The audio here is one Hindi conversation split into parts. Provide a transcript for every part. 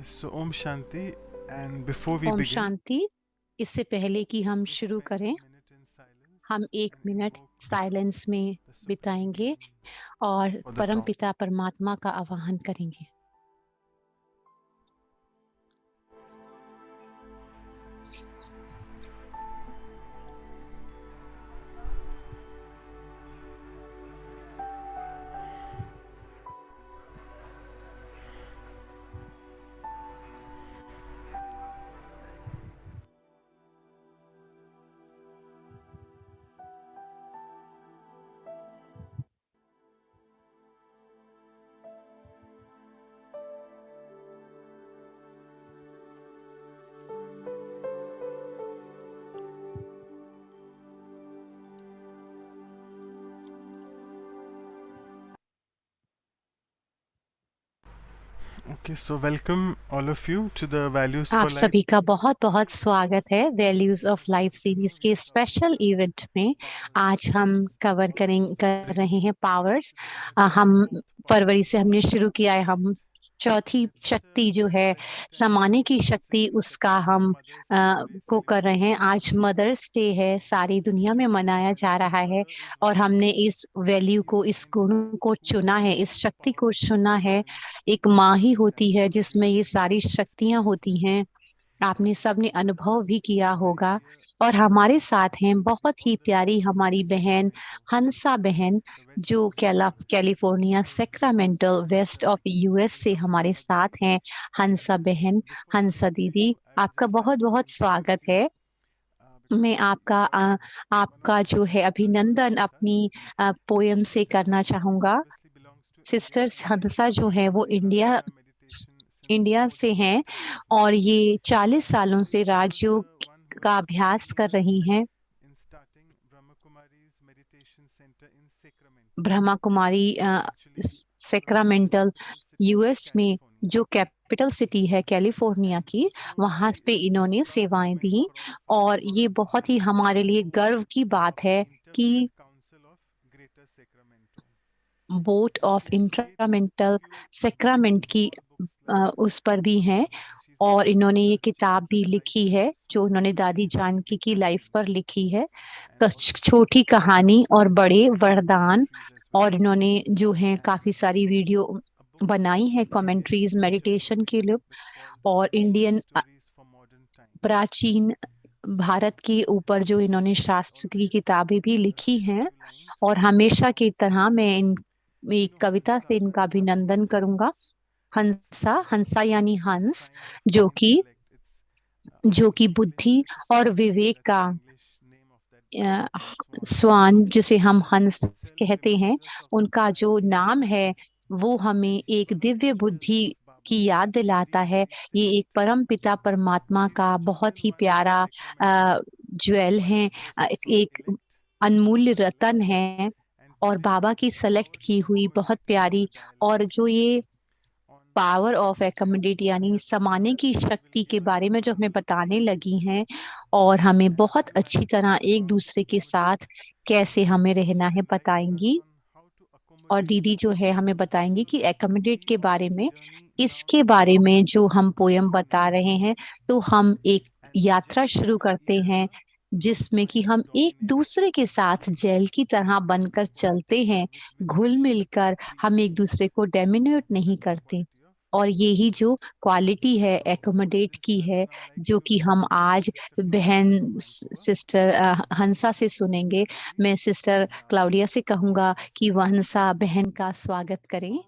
So Om Shanti, and before we Om begin, शांति। इससे पहले कि हम we शुरू spend करें, a minute in silence हम 1 and मिनट invoke साइलेंस में the Supreme बिताएंगे Being और for the topic. परमपिता परमात्मा का आवाहन करेंगे। Okay, so welcome all of you to the Values आप for Life सभी का बहुत-बहुत स्वागत है वैल्यूज ऑफ लाइफ सीरीज के स्पेशल इवेंट में। आज हम कर रहे हैं पावर्स। हम फरवरी से हमने शुरू किया है। हम चौथी शक्ति जो है समाने की शक्ति, उसका हम को कर रहे हैं। आज मदर्स डे है, सारी दुनिया में मनाया जा रहा है और हमने इस वैल्यू को, इस गुण को चुना है, इस शक्ति को चुना है। एक माँ ही होती है जिसमें ये सारी शक्तियां होती हैं। आपने सबने अनुभव भी किया होगा। और हमारे साथ हैं बहुत ही प्यारी हमारी बहन हंसा बहन, जो कैलिफोर्निया सेक्रामेंटल वेस्ट ऑफ यूएस से हमारे साथ हैं। हंसा बहन, हंसा दीदी, आपका बहुत बहुत स्वागत है। मैं आपका जो है अभिनंदन अपनी पोयम से करना चाहूँगा। सिस्टर्स हंसा जो है वो इंडिया से हैं और ये 40 सालों से राजयोग का अभ्यास कर रही हैं। ब्रह्मा कुमारी सेक्रामेंटल यूएस में, जो कैपिटल सिटी है कैलिफोर्निया की, वहाँ पे इन्होंने सेवाएं दी। और ये बहुत ही हमारे लिए गर्व की बात है कि बोर्ड ऑफ इंट्रामेंटल सेक्रामेंट की उस पर भी हैं। और इन्होंने ये किताब भी लिखी है जो उन्होंने दादी जानकी की लाइफ पर लिखी है, छोटी कहानी और बड़े वरदान। और इन्होंने जो है काफी सारी वीडियो बनाई है, कमेंट्रीज मेडिटेशन के लिए। और इंडियन प्राचीन भारत के ऊपर जो इन्होंने शास्त्र की किताबें भी लिखी हैं। और हमेशा की तरह मैं इन एक कविता से इनका अभिनंदन करूंगा। हंसा, हंसा यानी हंस, जो कि जो कि बुद्धि और विवेक का स्वान, जिसे हम हंस कहते हैं, उनका जो नाम है वो हमें एक दिव्य बुद्धि की याद दिलाता है। ये एक परम पिता परमात्मा का बहुत ही प्यारा ज्वेल है, एक अनमूल्य रतन है। और बाबा की सेलेक्ट की हुई बहुत प्यारी, और जो ये पावर ऑफ एकोमोडेट यानी समाने की शक्ति के बारे में जो हमें बताने लगी हैं, और हमें बहुत अच्छी तरह एक दूसरे के साथ कैसे हमें रहना है बताएंगी। और दीदी जो है हमें बताएंगी कि एकोमोडेट के बारे में, इसके बारे में जो हम पोयम बता रहे हैं। तो हम एक यात्रा शुरू करते हैं जिसमें कि हम एक दूसरे के साथ जेल की तरह बनकर चलते हैं, घुल मिलकर। हम एक दूसरे को डोमिनेट नहीं करते। और यही जो क्वालिटी है एकोमोडेट की है, जो कि हम आज बहन सिस्टर हंसा से सुनेंगे। मैं सिस्टर क्लाउडिया से कहूँगा कि वह हंसा बहन का स्वागत करें।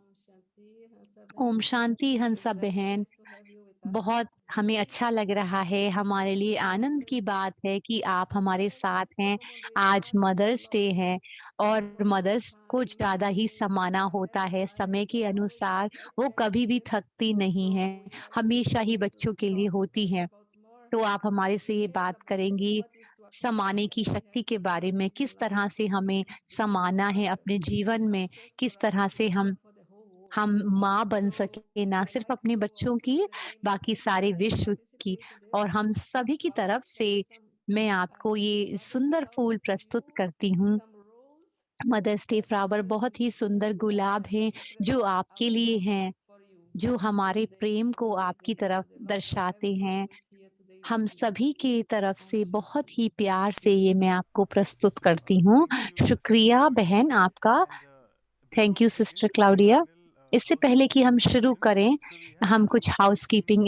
ओम शांति हंसा ओम बहन, Shanti it is Hansa very बहन। Nice to have you with us. बहुत हमें अच्छा लग रहा है, हमारे लिए आनंद की बात है कि आप हमारे साथ हैं। आज मदर्स डे है और मदर्स को ज़्यादा ही समाना होता है समय के अनुसार। वो कभी भी थकती नहीं है, हमेशा ही बच्चों के लिए होती हैं। तो आप हमारे से ये बात करेंगी समाने की शक्ति के बारे में, किस तरह से हमें समाना है अपने जीवन में, किस तरह से हम माँ बन सके, ना सिर्फ अपने बच्चों की, बाकी सारे विश्व की। और हम सभी की तरफ से मैं आपको ये सुंदर फूल प्रस्तुत करती हूँ। मदर्स डे फ्लावर बहुत ही सुंदर गुलाब हैं जो आपके लिए हैं। जो हमारे प्रेम को आपकी तरफ दर्शाते हैं। हम सभी की तरफ से बहुत ही प्यार से ये मैं आपको प्रस्तुत करती हूँ। शुक्रिया बहन आपका। Thank you sister Claudia. इससे पहले कि हम शुरू करें, हम कुछ हाउसकीपिंग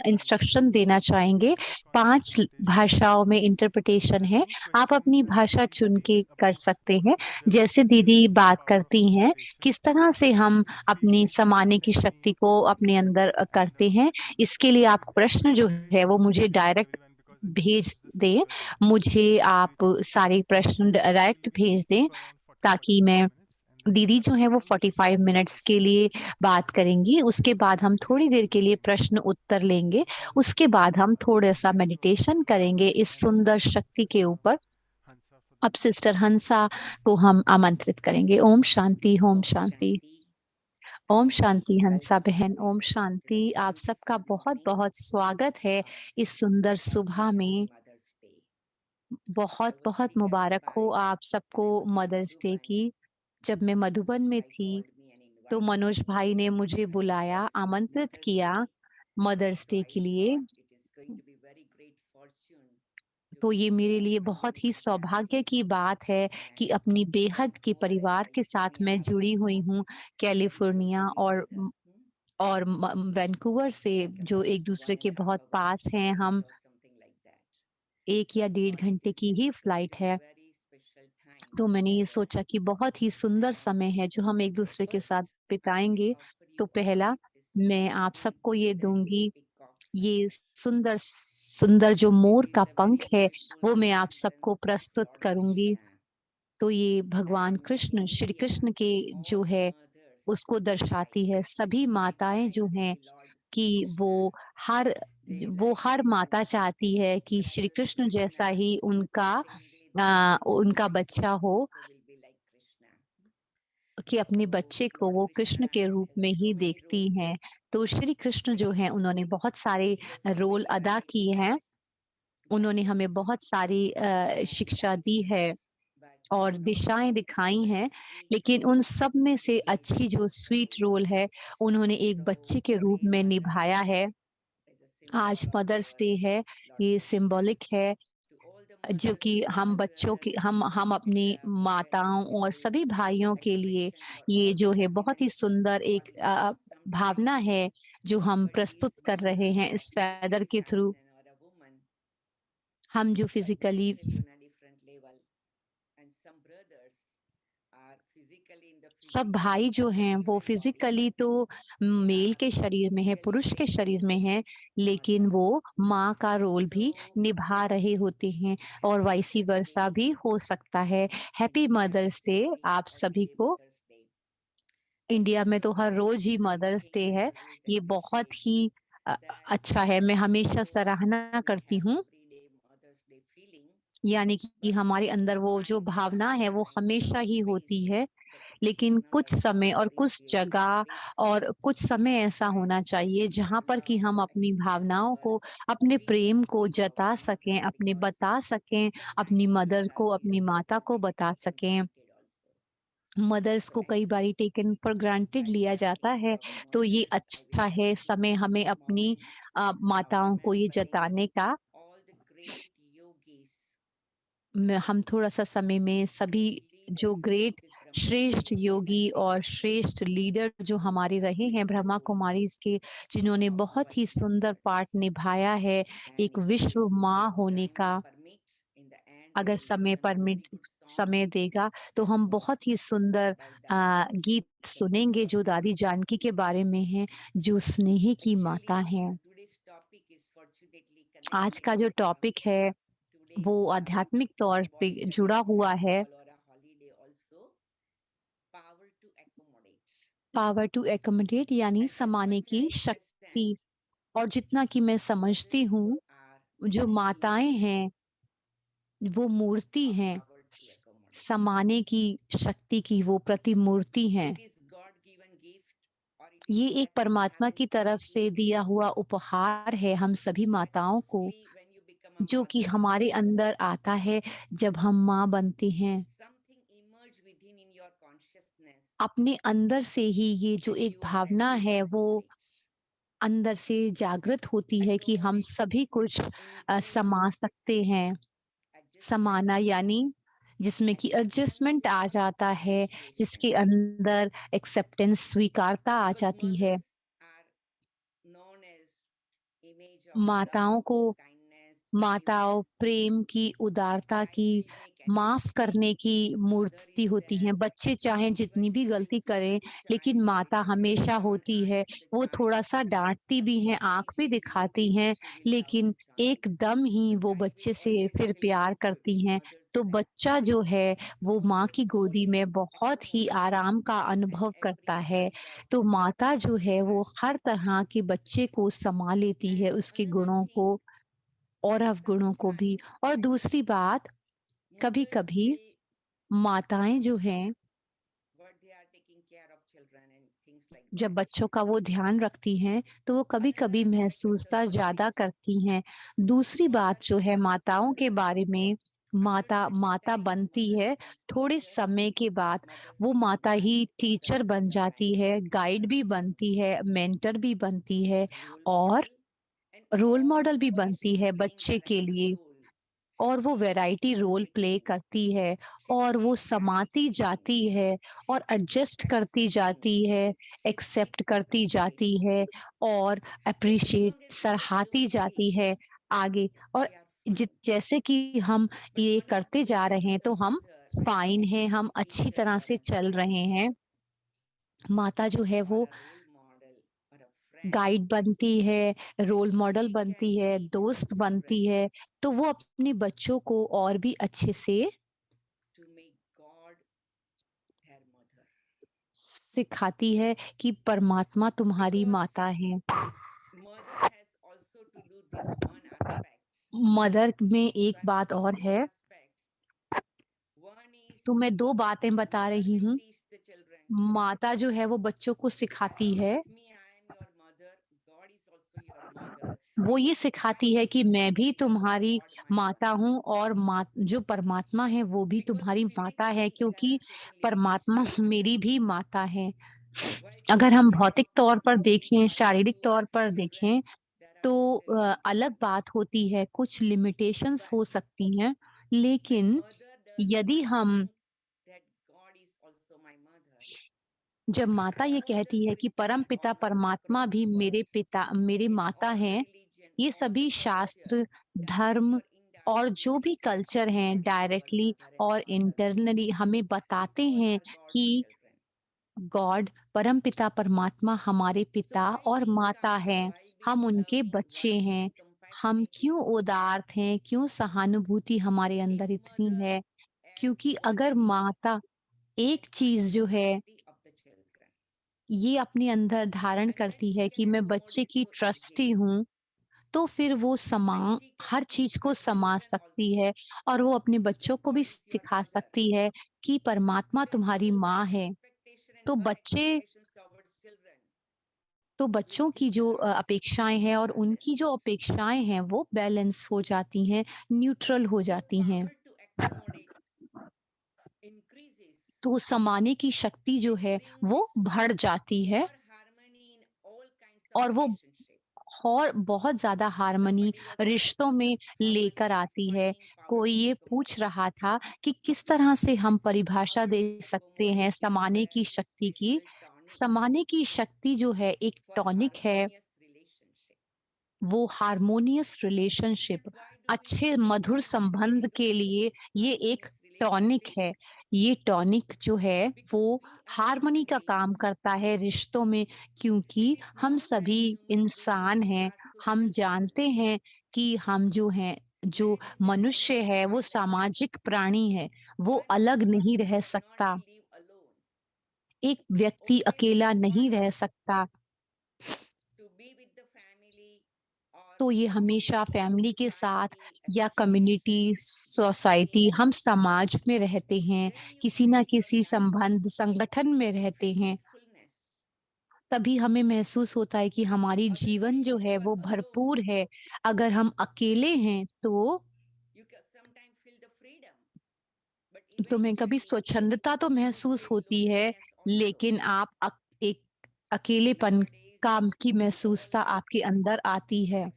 इंस्ट्रक्शन देना चाहेंगे। 5 भाषाओं में इंटरप्रिटेशन है। आप अपनी भाषा चुन के कर सकते हैं। जैसे दीदी बात करती हैं, किस तरह से हम अपनी समाने की शक्ति को अपने अंदर करते हैं, इसके लिए आप प्रश्न जो है वो मुझे डायरेक्ट भेज दें। मुझे आप सारे प्रश्न डायरेक्ट भेज दें, ताकि मैं दीदी जो है वो 45 मिनट्स के लिए बात करेंगी। उसके बाद हम थोड़ी देर के लिए प्रश्न उत्तर लेंगे। उसके बाद हम थोड़ा-सा मेडिटेशन करेंगे इस सुंदर शक्ति के ऊपर। अब सिस्टर हंसा को हम आमंत्रित करेंगे। ओम शांति, ओम ओम शांति। शांति। ओम शांति हंसा वेलकम बहन, ओम टू शांति। दिस आप सबका ब्यूटीफुल मॉर्निंग। बहुत-बहुत स्वागत है इस सुंदर सुबह हैप्पी में। Mother's day. आई वाज बहुत-बहुत रियली मुबारक हो इंस्पायर्ड आप सबको when I was in mother's day Madhuban. की। जब मैं मधुबन मनोज में भाई थी, कॉल्ड मी एंड तो इनवाइटेड मनोज भाई ने मुझे एंड इट बुलाया, वाज आमंत्रित मदर्स किया day. Mother's so day I के लिए। Thought it is going to be very great fortune to तो बी ये मेरे हियर लिए प्रेजेंट बहुत ही विद सौभाग्य फैमिली की बात है कि एंड अपनी बेहद के मोर परिवार के साथ कैलिफोर्निया मैं जुड़ी वेस्ट हुई हूँ, coast very close California to each other. और वैंकूवर से, जो Vancouver एक is दूसरे के 1.5 बहुत hour पास हैं flight हम। or something like that. 1 So या I डेढ़ thought घंटे this की ही is going to flight be a है। very special time तो मैंने ये together. सोचा कि बहुत ही सुंदर And समय है जो हम एक so दूसरे के साथ first, I will बिताएँगे। offer तो you all पहला this मैं आप beautiful सबको ये Bengali दूँगी, peacock ये feather. सुंदर सुंदर जो It मोर is का a very पंख है, beautiful वो मैं आप remembrance सबको of प्रस्तुत Lord करूँगी। Krishna. तो ये भगवान And in Krishna, Shri India, Krishna के all जो the है mothers उसको like दर्शाती है। सभी to be माताएँ जो joined with हैं the Lord कि Krishna. हर They वो like हर to माता चाहती है कि श्री cuddle कृष्ण जैसा Krishna. ही Similarly, the उनका mothers बच्चा हो, also will be like Krishna. कि अपने So बच्चे को Lord वो कृष्ण Krishna के रूप has में so ही many देखती roles. हैं। तो श्री कृष्ण जो हैं उन्होंने बहुत सारे He has रोल already अदा guided किए हैं। उन्होंने हमें guidance बहुत सारी and शिक्षा दी guidance, है but और दिशाएँ also दिखाई हैं, very sweet लेकिन उन roles सब में he से gave अच्छी जो for स्वीट his रोल है, children. उन्होंने एक So बच्चे के रूप today में Mother's निभाया Day है। is a symbol आज of मदर्स our डे है, Lord ये Krishna. सिंबॉलिक है, To all the जो mothers कि and हम other बच्चों की brothers, हम it is अपनी a very माताओं और beautiful सभी भाइयों के लिए expression for ये all the जो है बहुत ही feminine सुंदर एक qualities. भावना Sometimes है जो हम somebody प्रस्तुत is कर born रहे as हैं a इस फेदर physically के through. feminine or a woman, हम जो but they physically take on a different level. And some brothers are physically in the सब physical भाई जो हैं वो masculine body. फिज़िकली तो They मेल are के शरीर में है, really पुरुष के great शरीर में हैं, लेकिन mothers. वो माँ का रोल भी So निभा रहे होते हैं और happy वाइसी Mother's वर्सा Day भी हो सकता है। in happy India, mother's it's day every year आप a सभी Day को। Mother's Day. इंडिया And में तो हर so रोज़ ही I मदर्स डे really है। always ये बहुत appreciate ही that अच्छा है, मैं हमेशा although सराहना we करती have हूँ। every day Mother's Day feeling, यानी कि but हमारे अंदर वो जो time and भावना है वो हमेशा ही होती space है, that we लेकिन cannot कुछ समय afford और every कुछ day to जगह give और कुछ समय ऐसा होना express चाहिए जहाँ our पर कि love, हम अपनी express भावनाओं our को, अपने प्रेम feelings को to our जता सकें, mother, अपने because बता सकें, अपनी sometimes मदर mothers are को, अपनी taken माता को बता सकें। granted also. मदर्स So को कई anyway, बारी टेकन फॉर ग्रांटेड while लिया जाता thanking है, our तो ये mothers, I will अच्छा है also समय use हमें this अपनी moment माताओं को ये remembering जताने का। all the great yogis, हम थोड़ा-सा समय में सभी great जो leaders of great this Brahma श्रेष्ठ Kumaris योगी और lineage, श्रेष्ठ लीडर जो whose हमारे रहे हैं ब्रह्मा beautiful कुमारीज़ के, जिन्होंने of our बहुत ही सुंदर पार्ट efforts. निभाया है And एक if विश्व माँ होने time will का। permit, in the end, we अगर will समय listen a permit very good song समय देगा तो that हम was बहुत ही सुंदर by Dadi. गीत सुनेंगे जो दादी जानकी के बारे में हैं, जो स्नेह की माता Actually, हैं। today's topic is fortunately आज connected का जो with टॉपिक है today's वो आध्यात्मिक तौर पे symbolical जुड़ा हुआ है, festival or a holiday also, power to accommodate. Power to accommodate यानी And as समाने much की I शक्ति। understand, और जितना कि मैं समझती mothers हूँ, are जो माताएँ really हैं, वो मूर्ति a हैं, power to accommodate. समाने की शक्ति की वो प्रतिमूर्ति हैं। It is God-given gift or it is ये एक that of परमात्मा की heavenly तरफ से being दिया हुआ उपहार है हम सभी that माताओं को, mostly when you become a जो कि mother, हमारे अंदर आता है जब हम माँ बनती हैं। something emerge within in your consciousness अपने अंदर से ही ये जो and एक you are भावना ready है to वो know it. अंदर से जागृत होती At है the कि हम moment, सभी कुछ समा increase सकते हैं। adjustment समाना comes in, यानी जिसमें कि acceptance एडजस्टमेंट आ जाता है, appreciation. जिसके अंदर एक्सेप्टेंस स्वीकारता आ Because जाती है। mothers are known as image of माताओं love, को kindness, माताओं forgiveness, प्रेम की, उदारता की, compassionate माफ capacity. करने की Mother मूर्ति is होती हैं। there. बच्चे चाहें जितनी भी गलती Eventually, करें, the लेकिन child will माता हमेशा turn होती है। at the वो time थोड़ा-सा डाँटती भी हैं, आँख भी immediately दिखाती हैं, she will love लेकिन the child. एकदम ही So वो child will बच्चे से always फिर feel प्यार comfort करती in हैं। mother's तो lap. बच्चा जो है, वो So माँ the की bond गोदी is में बहुत ही extraordinary आराम का and अनुभव करता है। every child तो माता जो है, वो has हर that. तरह के बच्चे को सँमा लेती है, And उसके another गुणों thing को और that अवगुणों को भी। sometimes और दूसरी बात, mothers कभी-कभी will माताएँ जो forget हैं, what they are taking care of children and things like जब that. बच्चों का वो ध्यान रखती हैं, तो वो Another कभी-कभी aspect of the महसूसता mother ज़्यादा is करती हैं। दूसरी बात mothers जो है are माताओं के separate. बारे में, After certain माता time, बनती mother है, becomes थोड़े teacher, समय के बाद mother वो second माता wife, ही mother टीचर बन second जाती parent, है, गाइड भी बनती है, मेंटर भी बनती है role और model, and रोल मॉडल भी always बनती she's है playing बच्चे के variety लिए। role. और वो She's variety role play fitting, करती है she's और वो समाती adjusting, जाती है और she's एडजस्ट करती accepting, जाती है, she's एक्सेप्ट करती recovering. जाती है और So as appreciate long as mother सराहती doing जाती this, है आगे। और we are fine. जैसे कि हम But ये one of करते the जा रहे role हैं of the तो हम mother फाइन हैं, हम is अच्छी teacher तरह or से a चल guide रहे हैं। माता जो है or वो a role model or a friend. Guide बनती है, रोल मॉडल She can बनती है, teach her दोस्त children बनती है, तो वो अपने बच्चों को और भी अच्छे से to make God their mother. सिखाती है कि परमात्मा तुम्हारी Because माता है। mother has also to do this one aspect. Mother में So एक I'm बात giving और two है, aspects. One is तो मैं 2 बातें बता mother रही will हूँ। teach the children माता जो है वो बच्चों को that सिखाती है, with me I am your mother, God is also your mother, वो ये I सिखाती है will कि मैं make भी तुम्हारी God my माता mother. हूँ और जो परमात्मा है वो भी Because तुम्हारी माता है, physically there क्योंकि are certain परमात्मा limitations. मेरी भी माता है। While अगर हम children भौतिक तौर पर देखें, or शारीरिक into तौर पर children, देखें there are तो certain अलग limitations. बात होती है, कुछ लिमिटेशंस But हो सकती हैं, when लेकिन mother does यदि that हम thing, that God is also my mother, जब माता ये mother कहती है कि scriptures परमपिता all परमात्मा across भी the world, मेरे in माता all the हैं, religion, ये all the सभी culture, शास्त्र, directly धर्म or और जो indirectly भी say कल्चर हैं, God is our directly mother and और father. इंटरनली हमें बताते All हैं are God's कि children. गॉड परमपिता परमात्मा हमारे So पिता by और being माता kind, हैं, by हम being उनके loving, बच्चे by हैं। being हम compassionate, क्यों उदार हैं, क्यों सहानुभूति हमारे if अंदर इतनी mother है? adds क्योंकि one अगर thing, माता that एक चीज़ जो है trustworthy of the children, ये अपने अंदर धारण and when करती she है can कि मैं बच्चे accommodate की to ट्रस्टी everything, हूँ, तो फिर वो when she can her teach चीज़ को her समा children सकती also है और वो अपने that बच्चों को भी God is your सिखा mother. सकती है कि परमात्मा So her तुम्हारी माँ है। expectation and तो her बच्चे expectations towards children तो will बच्चों की be जो balanced, अपेक्षाएँ will हैं be और उनकी जो balanced. अपेक्षाएँ हैं वो बैलेंस हो जाती हैं, न्यूट्रल हो So जाती हैं। power to accommodate increases तो समाने की शक्ति जो and है brings वो बढ़ जाती है more harmony in all kinds of और वो relationship. और बहुत ज़्यादा हार्मनी Somebody was रिश्तों asking में how do लेकर we आती है। defining power कोई to ये पूछ accommodate? रहा था कि किस तरह से हम परिभाषा Power दे to सकते हैं accommodate is समाने an की शक्ति की। special tonic समाने की शक्ति जो है एक for टॉनिक है, harmonious relationship. वो harmonious But relationship, why do we अच्छे struggle मधुर to maintain संबंध के लिए ये एक harmonious टॉनिक relationship? है। ये टॉनिक जो है वो Because we are harmony human का काम beings. करता है रिश्तों में, क्योंकि It is हम known that सभी human इंसान beings हैं। are हम social जानते beings. हैं कि हम जो हैं, जो Man is an मनुष्य है वो animal that सामाजिक प्राणी है, वो one अलग नहीं person रह cannot सकता। be live alone. एक व्यक्ति Always अकेला he नहीं wants रह सकता। to be with the family or तो ये to हमेशा be in फैमिली के साथ society, या कम्युनिटी, association, सोसाइटी, हम community. समाज में रहते हैं, When you किसी fill न किसी yourself संबंध, संगठन में रहते filled with हैं, fullness, तभी हमें महसूस होता है कि हमारी जीवन otherwise जो if है you are वो alone, भरपूर है। अगर हम अकेले हैं you can sometimes feel the freedom, but तो मैं कभी eventually स्वच्छंदता तो you महसूस feel होती है, loneliness लेकिन आप एक अकेलेपन काम की महसूसता आपके अंदर आती है।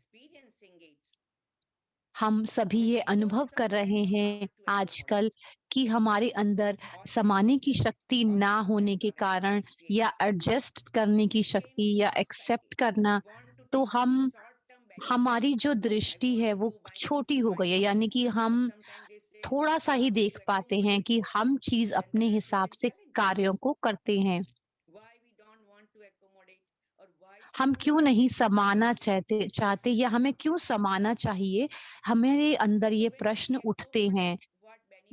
हम सभी ये अनुभव कर रहे हैं आजकल कि हमारे अंदर समाने की शक्ति ना होने के कारण या एडजस्ट करने की शक्ति या एक्सेप्ट करना, तो हम हमारी जो दृष्टि है वो छोटी हो गई है, यानी कि हम थोड़ा सा ही देख पाते हैं कि हम चीज अपने हिसाब से कार्यों को करते हैं। हम क्यों नहीं समाना चाहते चाहते या हमें क्यों समाना चाहिए? हमारे अंदर ये प्रश्न उठते हैं।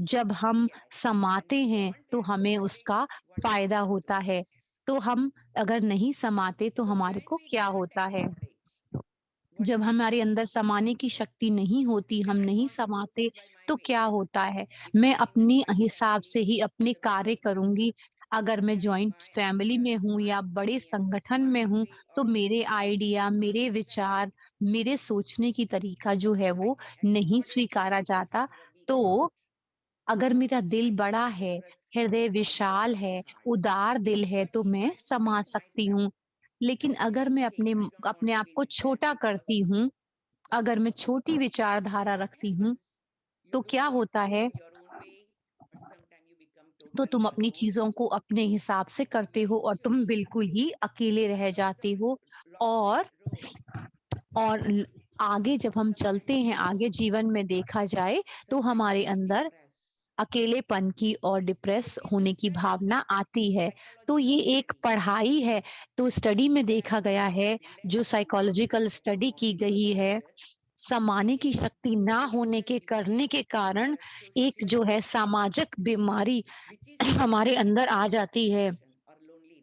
जब हम समाते हैं तो हमें उसका फायदा होता है। तो हम अगर नहीं समाते तो हमारे को क्या होता है? जब हमारे अंदर समाने की शक्ति नहीं होती, हम नहीं समाते, तो क्या होता है? मैं अपने हिसाब से ही अपने कार्य करूँगी। अगर मैं जॉइंट फैमिली में हूँ या बड़े संगठन में हूँ, तो मेरे आइडिया, मेरे विचार, मेरे सोचने की तरीका जो है वो नहीं स्वीकारा जाता। तो अगर मेरा दिल बड़ा है, हृदय विशाल है, उदार दिल है, तो मैं समा सकती हूँ। लेकिन अगर मैं अपने आप को छोटा करती हूँ, अगर मैं छोटी विचारधारा रखती हूँ, तो क्या होता है? तो तुम अपनी चीज़ों को अपने हिसाब से करते हो और तुम बिल्कुल ही अकेले रह जाते हो। और और ल आगे जब हम चलते हैं, आगे जीवन में देखा जाए, तो हमारे अंदर अकेलेपन की और डिप्रेस होने की भावना आती है। तो ये एक पढ़ाई है, तो स्टडी में देखा गया है, जो साइकोलॉजिकल स्टडी की गई है, समाने की शक्ति ना होने के करने के कारण एक जो है सामाजिक बीमारी हमारे अंदर आ जाती है,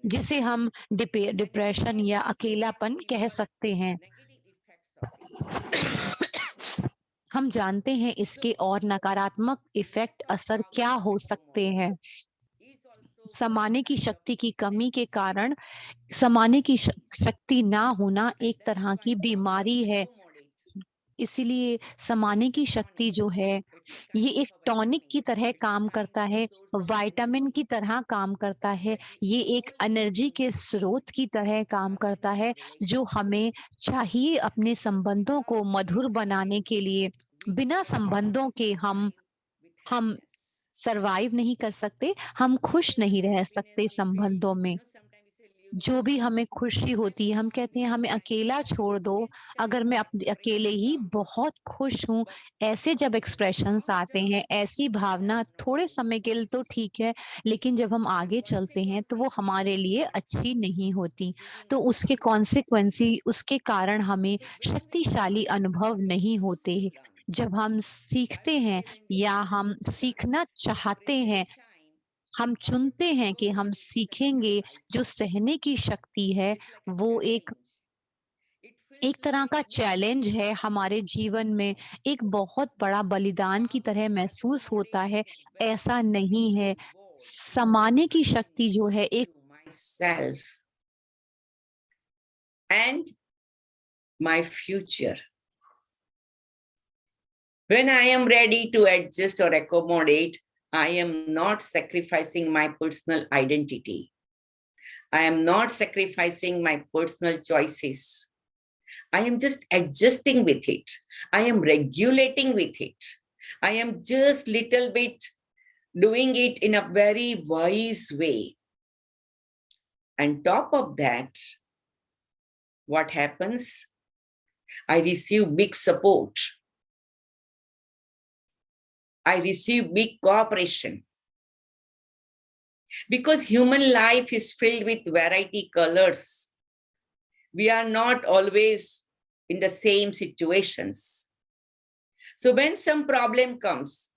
जिसे हम डिप्रेशन या अकेलापन कह सकते हैं। हम जानते हैं इसके और नकारात्मक इफ़ेक्ट असर क्या हो सकते हैं। समाने की शक्ति की कमी के कारण समाने की शक्ति ना होना एक तरह की बीमारी है। इसीलिए समाने की शक्ति जो है, ये एक टॉनिक की तरह काम करता है, विटामिन की तरह काम करता है, ये एक एनर्जी के स्रोत की तरह काम करता है, जो हमें चाहिए अपने संबंधों को मधुर बनाने के लिए। बिना संबंधों के हम सर्वाइव नहीं कर सकते, हम खुश नहीं रह सकते संबंधों में। जो भी हमें खुशी होती है, हम कहते हैं हमें अकेला छोड़ दो, अगर मैं अकेले ही बहुत खुश हूँ। ऐसे जब एक्सप्रेशंस आते हैं, ऐसी भावना थोड़े समय के लिए तो ठीक है, लेकिन जब हम आगे चलते हैं तो वो हमारे लिए अच्छी नहीं होती। तो उसके कारण हमें शक्तिशाली अनुभव नहीं होते। जब हम सीखते हैं या हम सीखना चाहते हैं, हम चुनते हैं कि हम सीखेंगे, जो सहने की शक्ति है, वो एक तरह का चैलेंज है हमारे जीवन में, एक बहुत बड़ा बलिदान की तरह महसूस होता है, ऐसा नहीं है। समाने की शक्ति जो है एक myself and my future. When I am ready to adjust or accommodate, I am not sacrificing my personal identity. I am not sacrificing my personal choices. I am just adjusting with it. I am regulating with it. I am just little bit doing it in a very wise way. And top of that, what happens? I receive big support. I receive big cooperation. Because human life is filled with variety colors. We are not always in the same situations. So when some problem comes,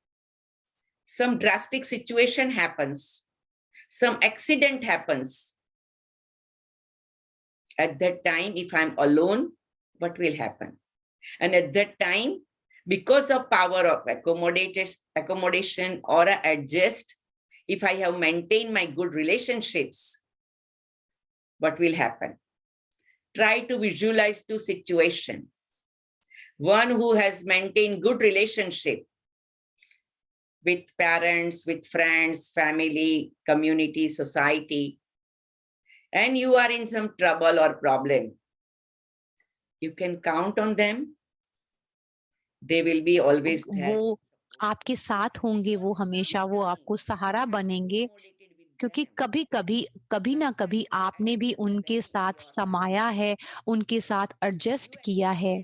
some drastic situation happens, some accident happens, at that time, if I'm alone, what will happen? And at that time, because of power of accommodation or adjust, if I have maintained my good relationships, what will happen? Try to visualize two situations. One who has maintained good relationship with parents, with friends, family, community, society, and you are in some trouble or problem, you can count on them. They will be always there. वो आपके साथ होंगे, वो हमेशा वो आपको सहारा बनेंगे, क्योंकि कभी ना कभी आपने भी उनके साथ समाया है, उनके साथ एडजस्ट किया है,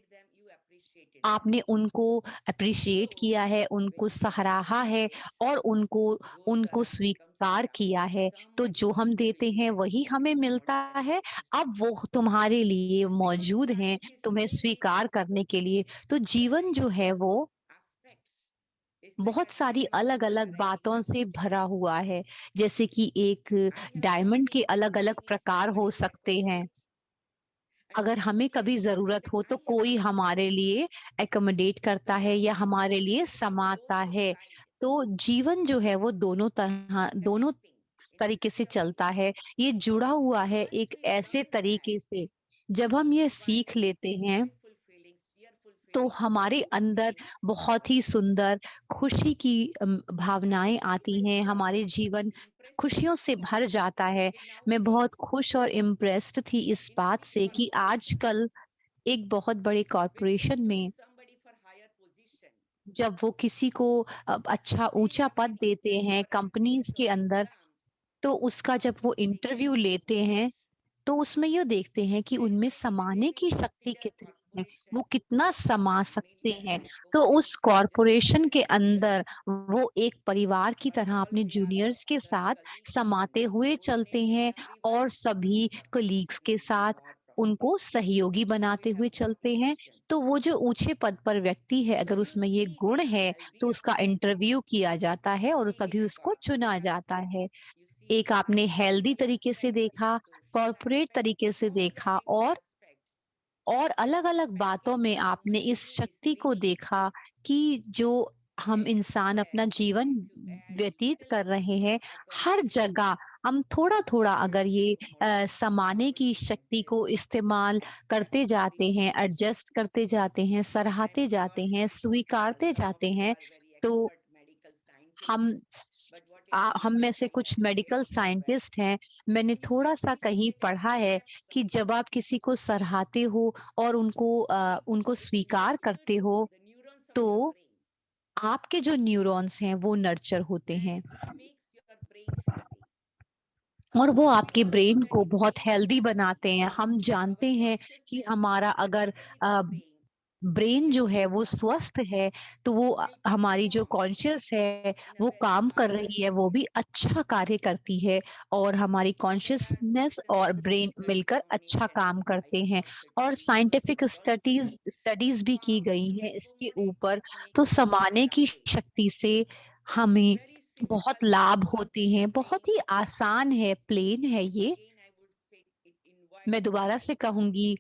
आपने उनको अप्रिशिएट किया है, उनको सराहा है और उनको उनको स्वीकार किया है। तो जो हम देते हैं वही हमें मिलता है। अब वो तुम्हारे लिए मौजूद हैं, तुम्हें स्वीकार करने के लिए। तो जीवन जो है वो बहुत सारी अलग-अलग बातों से भरा हुआ है। जैसे कि एक डायमंड के अलग-अलग प्रकार हो सकते हैं। अगर हमें कभी ज़रूरत हो तो कोई हमारे लिए एक्कोमोडेट करता है या हमारे लिए समाता है। तो जीवन जो है वो दोनों तरीके से चलता है। ये जुड़ा हुआ है एक ऐसे तरीके से, जब हम ये सीख लेते हैं तो हमारे अंदर बहुत ही सुंदर खुशी की भावनाएँ आती हैं, हमारे जीवन खुशियों से भर जाता है। मैं बहुत खुश और इम्प्रेस्ड थी इस बात से कि आजकल एक बहुत बड़े कॉर्पोरेशन में जब वो किसी को अच्छा ऊँचा पद देते हैं कंपनीज़ के अंदर, तो उसका जब वो इंटरव्यू लेते हैं तो उसमें ये देखते हैं कि उनमें समाने की शक्ति कितनी है, वो कितना समा सकते हैं। तो उस कॉर्पोरेशन के अंदर वो एक परिवार की तरह अपने जूनियर्स के साथ समाते हुए चलते हैं और सभी कलीग्स के साथ उनको सहयोगी बनाते हुए चलते हैं। तो वो जो ऊँचे पद पर व्यक्ति है, अगर उसमें ये गुण है, तो उसका इंटरव्यू किया जाता है और तभी उसको चुना जाता है। एक आपने हेल्दी तरीके से देखा, कॉर्पोरेट तरीके से देखा और अलग-अलग बातों में आपने इस शक्ति को देखा कि जो हम इंसान अपना जीवन व्यतीत कर रहे हैं, हर जगह हम थोड़ा-थोड़ा अगर ये समाने की शक्ति को इस्तेमाल करते जाते हैं, एडजस्ट करते जाते हैं, सराहते जाते हैं, स्वीकारते जाते हैं, तो हम हम में से कुछ मेडिकल साइंटिस्ट हैं, मैंने थोड़ा-सा कहीं पढ़ा है कि जब आप किसी को सराहते हो और उनको स्वीकार करते हो, तो आपके जो न्यूरॉन्स हैं वो नर्चर होते हैं और वो आपके ब्रेन को बहुत हेल्दी बनाते हैं। हम जानते हैं कि हमारा अगर अ, ब्रेन जो है वो स्वस्थ है तो वो हमारी जो कॉन्शियस है वो काम कर रही है, वो भी अच्छा कार्य करती है और हमारी कॉन्शियसनेस और ब्रेन मिलकर अच्छा काम करते हैं और साइंटिफिक स्टडीज भी की गई हैं इसके ऊपर। तो समाने की शक्ति से हमें बहुत लाभ होते हैं, बहुत ही आसान है, प्लेन है ये। मैं दोबारा से कहूंगी,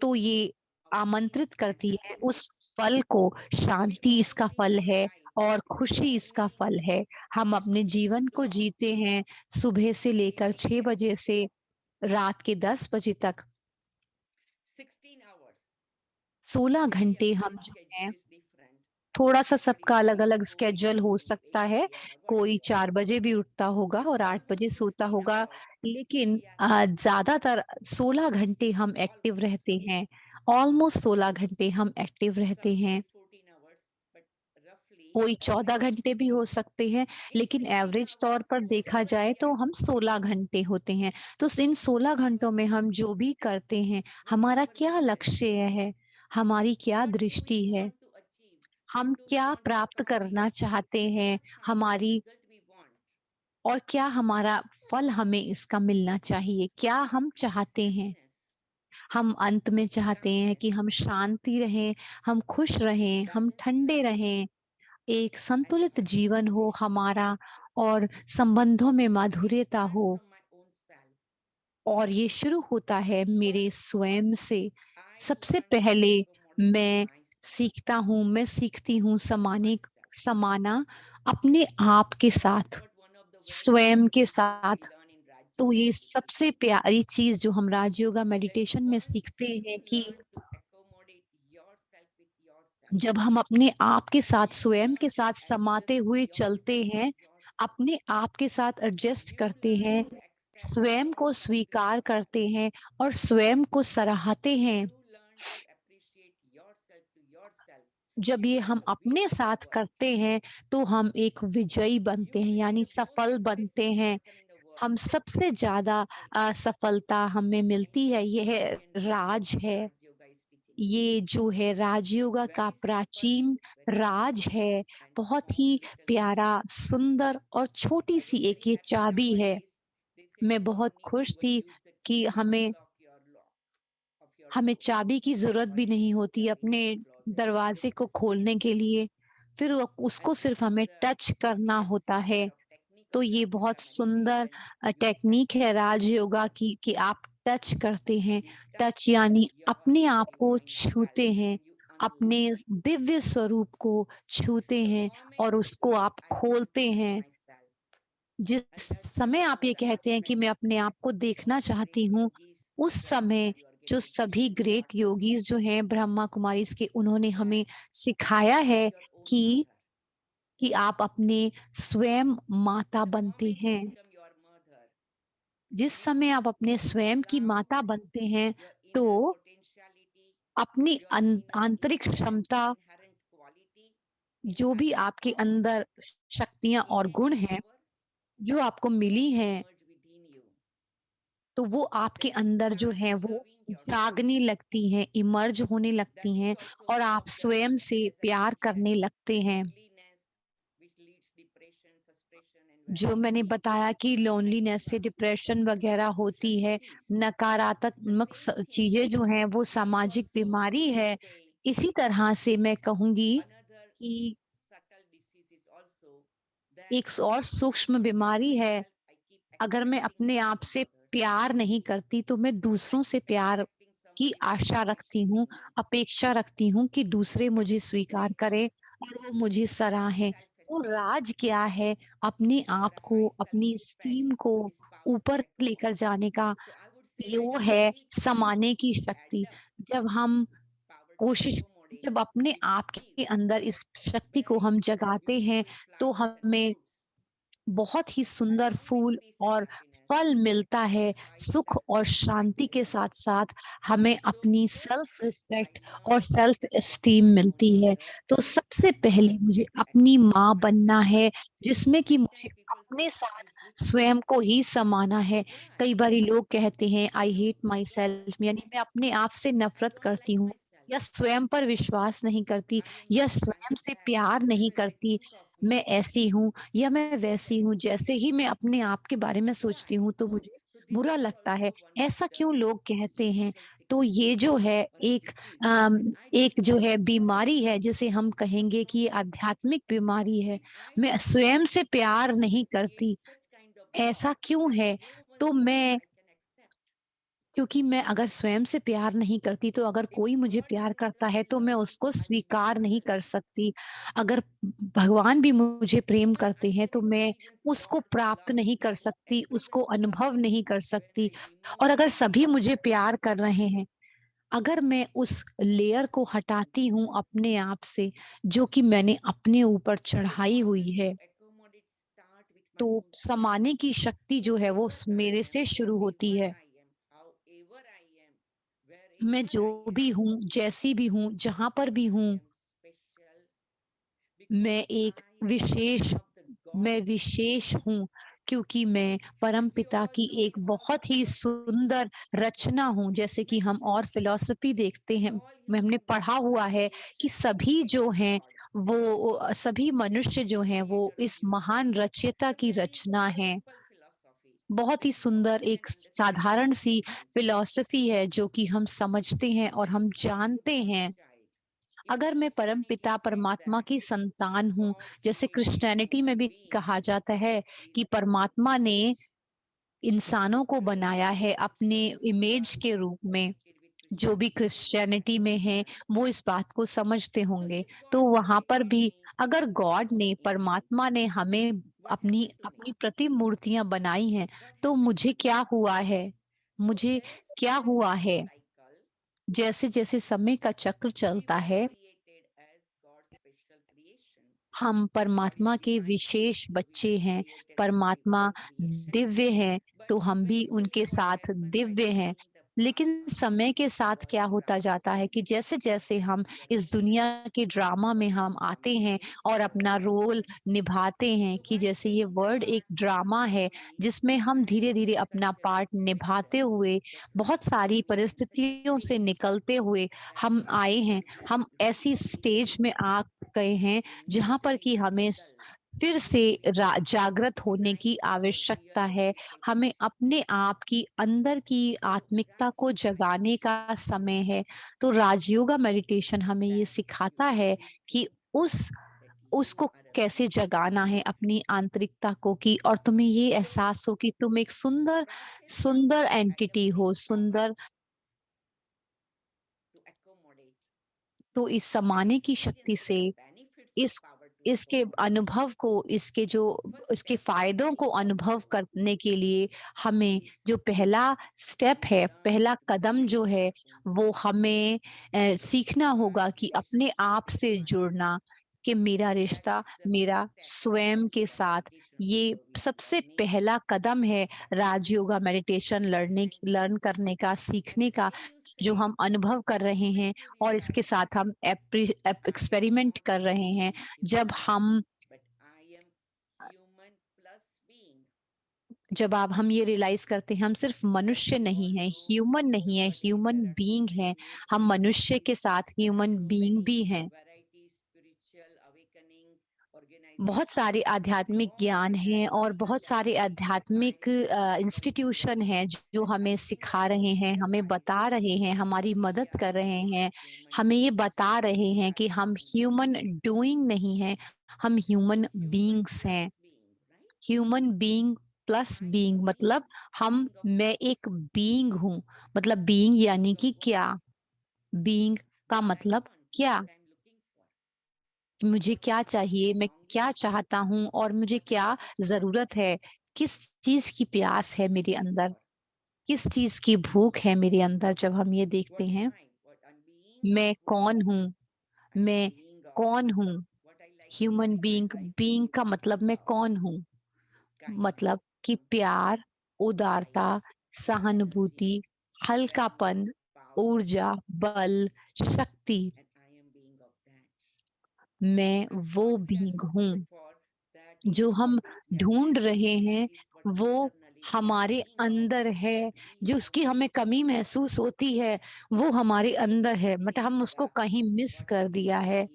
तो ये आमंत्रित करती है उस फल को, शांति इसका फल है और खुशी इसका फल है। हम अपने जीवन को जीते हैं सुबह से लेकर 6 बजे से रात के 10 बजे तक 16 घंटे हम जो हैं, थोड़ा-सा सबका अलग-अलग स्केड्यूल हो सकता है। कोई 4 बजे भी उठता होगा और 8 बजे सोता होगा, लेकिन ज़्यादातर 16 घंटे हम एक्टिव रहते हैं। ऑलमोस्ट 16 घंटे हम एक्टिव रहते हैं। कोई 14 घंटे भी हो सकते हैं, लेकिन एवरेज तौर पर देखा जाए तो हम 16 घंटे होते हैं। तो इन 16 घंटों में हम जो भी करते हैं, हमारा क्या लक्ष्य है? हमारी क्या दृष्टि है? हम क्या प्राप्त करना चाहते हैं? हमारी और क्या हमारा फल हमें इसका मिलना चाहिए? क्या हम चाहते हैं? हम अंत में चाहते हैं कि हम शांति रहें, हम खुश रहें, हम ठंडे रहें, एक संतुलित जीवन हो हमारा और संबंधों में माधुर्यता हो। और ये शुरू होता है मेरे स्वयं से। सबसे पहले मैं मैं सीखती हूँ समाना अपने आप के साथ, स्वयं के साथ। तो ये सबसे प्यारी चीज़ जो हम राजयोगा मेडिटेशन में सीखते हैं कि जब हम अपने आप के साथ, स्वयं के साथ समाते हुए चलते हैं, अपने आप के साथ एडजस्ट करते हैं, स्वयं को स्वीकार करते हैं और स्वयं को सराहते हैं। जब ये हम अपने साथ करते हैं तो हम एक विजयी बनते हैं, यानी सफल बनते हैं। हम सबसे ज़्यादा सफलता हमें मिलती है, यह राज है। ये जो है राजयोगा का प्राचीन राज है, बहुत ही प्यारा, सुंदर और छोटी-सी एक ये चाबी है। मैं बहुत खुश थी कि हमें हमें चाबी की ज़रूरत भी नहीं होती अपने दरवाज़े को खोलने के लिए, फिर वो उसको सिर्फ़ हमें टच करना होता है। तो ये बहुत सुंदर टेक्नीक है राजयोगा की कि आप टच करते हैं। टच यानी अपने आप को छूते हैं, अपने दिव्य स्वरूप को छूते हैं और उसको आप खोलते हैं। जिस समय आप ये कहते हैं कि मैं अपने आप को देखना चाहती हूँ, उस समय जो सभी ग्रेट योगीज़ जो हैं ब्रह्मा कुमारीज़ के, उन्होंने हमें सिखाया है कि आप अपने स्वयं माता बनते हैं। जिस समय आप अपने स्वयं की माता बनते हैं, तो अपनी आंतरिक क्षमता, जो भी आपके अंदर शक्तियाँ और गुण हैं, जो आपको मिली हैं, तो वो आपके अंदर जो है वो जागने लगती हैं, इमर्ज होने लगती हैं और आप स्वयं से प्यार करने लगते हैं। जो मैंने बताया कि लोनलीनेस से डिप्रेशन वगैरह होती है, नकारात्मक चीज़ें जो हैं वो सामाजिक बीमारी है। इसी तरह से मैं कहूँगी कि एक और सूक्ष्म बीमारी है, अगर मैं अपने आप से प्यार नहीं करती तो मैं दूसरों से प्यार की आशा रखती हूँ, अपेक्षा रखती हूँ कि दूसरे मुझे स्वीकार करें और वो मुझे सराहें। तो राज क्या है? अपने आप को, अपनी स्टीम को ऊपर लेकर जाने का, ये वो है समाने की शक्ति। जब हम कोशिश जब अपने आप के अंदर इस शक्ति को हम जगाते हैं, तो हमें बहुत ही सुंदर फूल और फल मिलता है। सुख और शांति के साथ-साथ हमें अपनी सेल्फ रिस्पेक्ट और सेल्फ एस्टीम मिलती है। तो सबसे पहले मुझे अपनी माँ बनना है, जिसमें कि मुझे अपने साथ स्वयं को ही समाना है। कई बारी लोग कहते हैं आई हेट माय सेल्फ, यानी मैं अपने आप से नफ़रत करती हूँ या स्वयं पर विश्वास नहीं करती या स्वयं से प्यार नहीं करती। मैं ऐसी हूँ या मैं वैसी हूँ, जैसे ही मैं अपने आप के बारे में सोचती हूँ तो मुझे बुरा लगता है, ऐसा क्यों लोग कहते हैं? तो ये जो है एक जो है बीमारी है, जिसे हम कहेंगे कि ये आध्यात्मिक बीमारी है। मैं स्वयं से प्यार नहीं करती, ऐसा क्यों है? तो मैं क्योंकि मैं अगर स्वयं से प्यार नहीं करती तो अगर कोई मुझे प्यार करता है तो मैं उसको स्वीकार नहीं कर सकती। अगर भगवान भी मुझे प्रेम करते हैं तो मैं उसको प्राप्त नहीं कर सकती, उसको अनुभव नहीं कर सकती। और अगर सभी मुझे प्यार कर रहे हैं, अगर मैं उस लेयर को हटाती हूँ अपने आप से, जो कि मैंने अपने ऊपर चढ़ाई हुई है, तो समाने की शक्ति जो है वो मेरे से शुरू होती है। मैं जो भी हूँ, जैसी भी हूँ, जहाँ पर भी हूँ, मैं एक विशेष मैं विशेष हूँ, क्योंकि मैं परमपिता की एक बहुत ही सुंदर रचना हूँ। जैसे कि हम और फ़िलॉसफ़ी देखते हैं, में हमने पढ़ा हुआ है कि सभी जो हैं वो सभी मनुष्य जो हैं वो इस महान रचयिता की रचना हैं। बहुत ही सुंदर एक साधारण सी फ़िलॉसफ़ी है जो कि हम समझते हैं और हम जानते हैं। अगर मैं परमपिता परमात्मा की संतान हूँ, जैसे क्रिश्चियनिटी में भी कहा जाता है कि परमात्मा ने इंसानों को बनाया है अपने इमेज के रूप में। जो भी क्रिश्चियनिटी में हैं, वो इस बात को समझते होंगे। तो वहाँ पर भी अगर गॉड ने, परमात्मा ने हमें अपनी अपनी प्रतिमूर्तियाँ बनाई हैं, तो मुझे क्या हुआ है? मुझे क्या हुआ है? जैसे-जैसे समय का चक्र चलता है, हम परमात्मा के विशेष बच्चे हैं, परमात्मा दिव्य हैं, तो हम भी उनके साथ दिव्य हैं। लेकिन समय के साथ क्या होता जाता है कि जैसे-जैसे हम इस दुनिया के ड्रामा में हम आते हैं और अपना रोल निभाते हैं, कि जैसे ये वर्ल्ड एक ड्रामा है, जिसमें हम धीरे-धीरे अपना पार्ट निभाते हुए, बहुत सारी परिस्थितियों से निकलते हुए हम आए हैं। हम ऐसी स्टेज में आ गए हैं जहाँ पर कि हमें फिर से जागृत होने की आवश्यकता है। हमें अपने आप की अंदर की आत्मिकता को जगाने का समय है। तो राजयोगा मेडिटेशन हमें ये सिखाता है कि उसको कैसे जगाना है, अपनी आंतरिकता को, कि और तुम्हें ये एहसास हो कि तुम एक सुंदर सुंदर एंटिटी हो, सुंदर। तो इस समाने की शक्ति से इस इसके अनुभव को, इसके फायदों को अनुभव करने के लिए हमें जो पहला स्टेप है, पहला कदम जो है, वो हमें सीखना होगा कि अपने आप से जुड़ना, कि मेरा रिश्ता मेरा स्वयं के साथ, ये सबसे पहला कदम है राजयोगा मेडिटेशन लर्न करने का, सीखने का, जो हम अनुभव कर रहे हैं और इसके साथ हम एक्सपेरिमेंट कर रहे हैं। जब हम जब आप हम ये रियलाइज करते हैं हम सिर्फ मनुष्य नहीं हैं, ह्यूमन नहीं है, ह्यूमन बीइंग हैं, हम मनुष्य के साथ ह्यूमन बीइंग भी हैं। बहुत सारे आध्यात्मिक ज्ञान हैं और बहुत सारे आध्यात्मिक इंस्टीट्यूशन हैं जो हमें सिखा रहे हैं, हमें बता रहे हैं, हमारी मदद कर रहे हैं, हमें ये बता रहे हैं कि हम ह्यूमन डूइंग नहीं हैं, हम ह्यूमन बीइंग्स हैं। ह्यूमन बीइंग प्लस बीइंग मतलब मैं एक बीइंग हूँ। मतलब बीइंग यानी कि क्या? बीइंग का मतलब क्या? कि मुझे क्या चाहिए, मैं क्या चाहता हूँ और मुझे क्या ज़रूरत है, किस चीज़ की प्यास है मेरे अंदर, किस चीज़ की भूख है मेरे अंदर। जब हम ये देखते हैं, मैं कौन हूँ, मैं कौन हूँ? ह्यूमन बीइंग, बीइंग का मतलब मैं कौन हूँ? मतलब कि प्यार, उदारता, सहानुभूति, हल्कापन, ऊर्जा, बल, शक्ति, मैं वो बीइंग हूँ। जो हम ढूँढ रहे हैं, वो हमारे अंदर है। जो उसकी हमें कमी महसूस होती है, वो हमारे अंदर है, बट हम उसको कहीं मिस कर दिया है।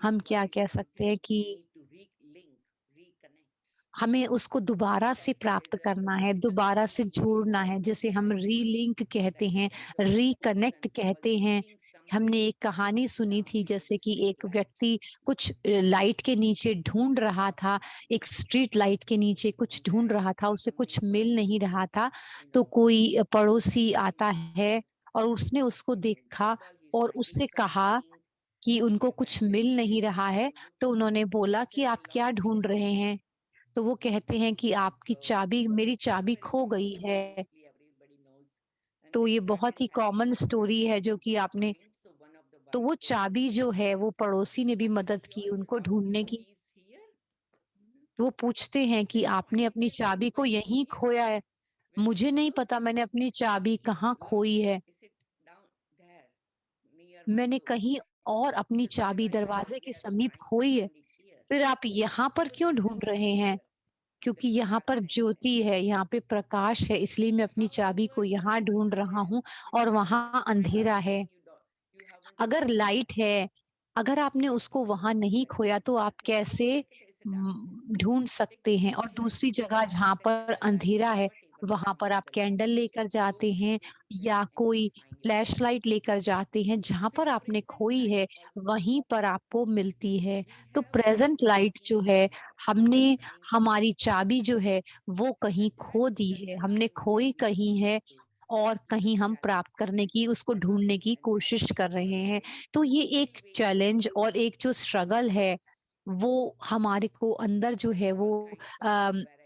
हम क्या कह सकते हैं कि हमें उसको दोबारा से प्राप्त करना है, दोबारा से जोड़ना है, जिसे हम रीलिंक कहते हैं, रिकनेक्ट कहते हैं। हमने एक कहानी सुनी थी, जैसे कि एक व्यक्ति कुछ लाइट के नीचे ढूँढ रहा था, एक स्ट्रीट लाइट के नीचे कुछ ढूँढ रहा था, उसे कुछ मिल नहीं रहा था। तो कोई पड़ोसी आता है और उसने उसको देखा और उससे कहा कि उनको कुछ मिल नहीं रहा है, तो उन्होंने बोला कि आप क्या ढूँढ रहे हैं? तो वो कहते हैं कि आपकी चाबी, मेरी चाबी खो गई है। तो ये बहुत ही कॉमन स्टोरी है जो कि आपने, तो वो चाबी जो है वो पड़ोसी ने भी मदद की उनको ढूँढने की। वो पूछते हैं कि आपने अपनी चाबी को यहीं खोया है? मुझे नहीं पता मैंने अपनी चाबी कहाँ खोई है। मैंने कहीं और अपनी चाबी दरवाज़े के समीप खोई है। फिर आप यहाँ पर क्यों ढूँढ रहे हैं? क्योंकि यहाँ पर ज्योति है, यहाँ पे प्रकाश है, इसलिए मैं अपनी चाबी को यहाँ ढूँढ रहा हूँ और वहाँ अंधेरा है। अगर लाइट है, अगर आपने उसको वहाँ नहीं खोया तो आप कैसे ढूँढ सकते हैं? और दूसरी जगह जहाँ पर अंधेरा है, वहाँ पर आप कैंडल लेकर जाते हैं या कोई फ्लैशलाइट लेकर जाते हैं, जहाँ पर आपने खोई है, वहीं पर आपको मिलती है। तो प्रेज़ेंट लाइट जो है, हमने हमारी चाबी जो है, वो कहीं खो दी है, हमने खोई कहीं है और कहीं हम प्राप्त करने की, उसको ढूँढने की कोशिश कर रहे हैं। तो ये एक चैलेंज और एक जो स्ट्रगल है, वो हमारे को अंदर जो है वो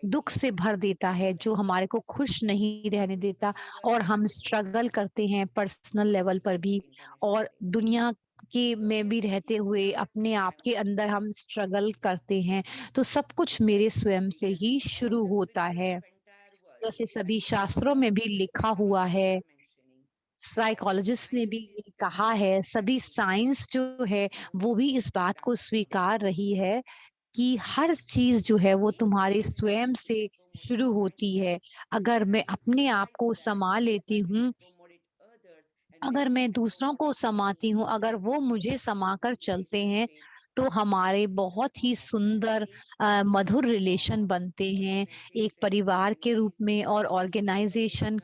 दुःख से भर देता है, जो हमारे को खुश नहीं रहने देता और हम स्ट्रगल करते हैं पर्सनल लेवल पर भी और दुनिया में भी रहते हुए अपने आप के अंदर हम स्ट्रगल करते हैं, तो सब कुछ मेरे स्वयं से ही शुरू होता है। जैसे सभी शास्त्रों में भी लिखा हुआ है, साइकोलॉजिस्ट ने भी ये कहा है, सभी साइंस जो है वो भी इस बात को स्वीकार रही है कि हर चीज जो है वो तुम्हारे स्वयं से शुरू होती है। अगर मैं अपने आप को समा लेती हूँ, अगर मैं दूसरों को समाती हूँ, अगर वो मुझे समाकर चलते हैं, तो हमारे बहुत ही सुंदर मधुर रिलेशन बनते हैं, एक परिवार के रूप में और ऑर्गेनाइजेशन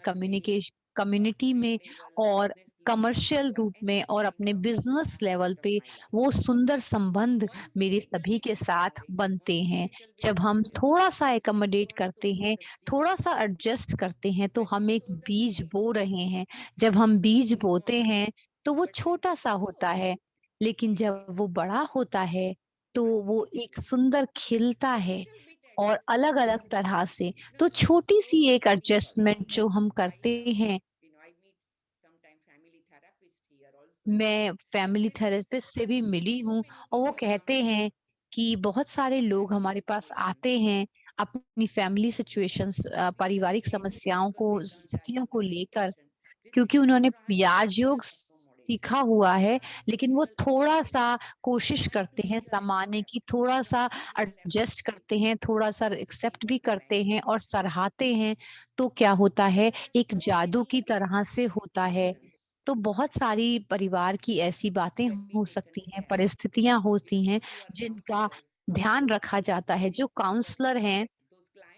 कम्युनिटी में और कमर्शियल रूप में और अपने बिजनेस लेवल पे वो सुंदर संबंध मेरे सभी के साथ बनते हैं। जब हम थोड़ा सा एकोमोडेट करते हैं, थोड़ा सा एडजस्ट करते हैं, तो हम एक बीज बो रहे हैं। जब हम बीज बोते हैं तो वो छोटा सा होता है, लेकिन जब वो बड़ा होता है तो वो एक सुंदर खिलता है और अलग अलग तरह से। तो छोटी सी एक एडजस्टमेंट जो हम करते हैं, मैं फैमिली थेरेपिस्ट से भी मिली हूँ और वो कहते हैं कि बहुत सारे लोग हमारे पास आते हैं अपनी फैमिली सिचुएशंस, पारिवारिक समस्याओं को, स्थितियों को लेकर, क्योंकि उन्होंने ब्याज योग सीखा हुआ है, लेकिन वो थोड़ा-सा कोशिश करते हैं समाने की, थोड़ा-सा एडजस्ट करते हैं, थोड़ा-सा एक्सेप्ट भी करते हैं और सराहते हैं, तो क्या होता है, एक जादू की तरह से होता है। तो बहुत सारी परिवार की ऐसी बातें हो सकती हैं, परिस्थितियाँ होती हैं, जिनका ध्यान रखा जाता है। जो काउंसलर हैं,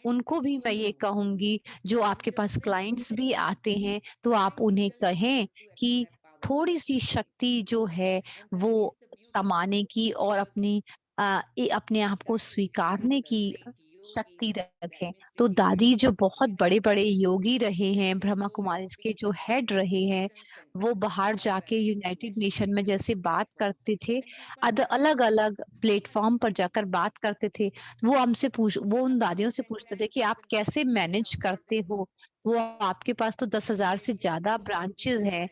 उनको भी मैं ये कहूँगी, जो आपके पास क्लाइंट्स भी आते हैं, तो आप उन्हें कहें कि थोड़ी-सी शक्ति जो है वो समाने की और अपने आप को स्वीकारने की शक्ति रखें। तो दादी जो बहुत बड़े-बड़े योगी रहे हैं, ब्रह्मा कुमारीज़ के जो हेड रहे हैं, वो बाहर जाके यूनाइटेड नेशन में जैसे बात करते थे, अलग-अलग प्लेटफ़ॉर्म पर जाकर बात करते थे। वो उन दादियों से पूछते थे कि आप कैसे मैनेज करते हो? वो आपके पास तो 10,000 से ज़्यादा ब्रांचेज़ हैं,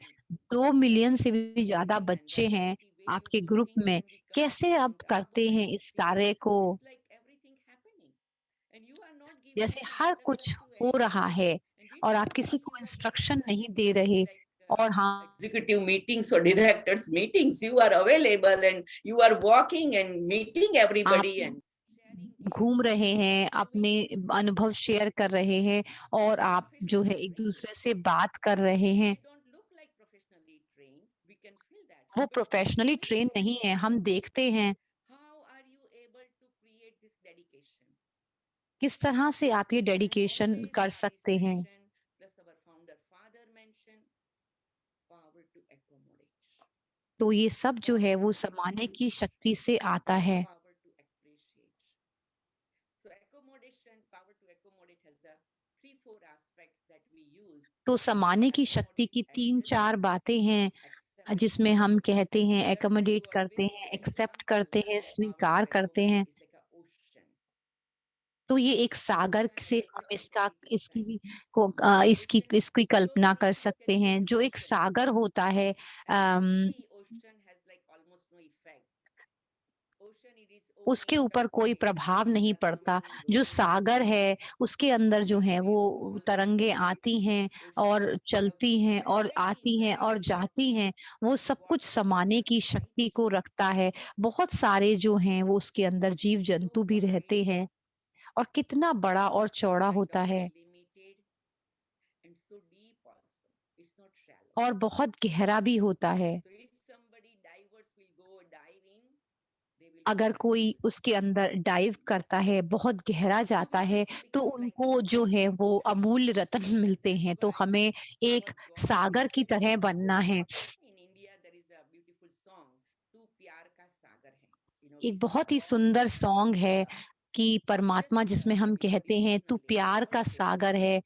2 मिलियन से भी ज़्यादा बच्चे हैं आपके ग्रुप में। कैसे आप करते हैं इस कार्य को? जैसे हर कुछ हो रहा है और आप किसी को इंस्ट्रक्शन नहीं दे रहे और हाँ, executive meetings or directors meetings, you are available and you are walking and meeting आप everybody and घूम रहे हैं, अपने अनुभव शेयर कर रहे हैं और आप जो है एक-दूसरे से बात कर रहे हैं। वो प्रोफेशनली ट्रेन नहीं है, हम देखते हैं किस तरह से आप ये डेडिकेशन कर सकते हैं। तो ये सब जो है वो समाने की शक्ति से आता है। तो समाने की शक्ति की 3-4 बातें हैं, जिसमें हम कहते हैं एक्कोमोडेट करते हैं, एक्सेप्ट करते हैं, स्वीकार करते हैं। तो ये एक सागर से हम इसकी कल्पना कर सकते हैं। जो एक सागर होता है, उसके ऊपर कोई प्रभाव नहीं पड़ता। जो सागर है, उसके अंदर जो है वो तरंगे आती हैं और चलती हैं और आती हैं और जाती हैं। वो सब कुछ समाने की शक्ति को रखता है। बहुत सारे जो हैं वो उसके अंदर जीव-जंतु भी रहते हैं और कितना बड़ा और चौड़ा होता है और बहुत गहरा भी होता है। अगर कोई उसके अंदर डाइव करता है, बहुत गहरा जाता है, तो उनको जो है वो अमूल्य रत्न मिलते हैं। तो हमें एक सागर की तरह बनना है। एक बहुत ही सुंदर सॉन्ग है कि परमात्मा जिसमें हम कहते हैं तू प्यार का सागर है,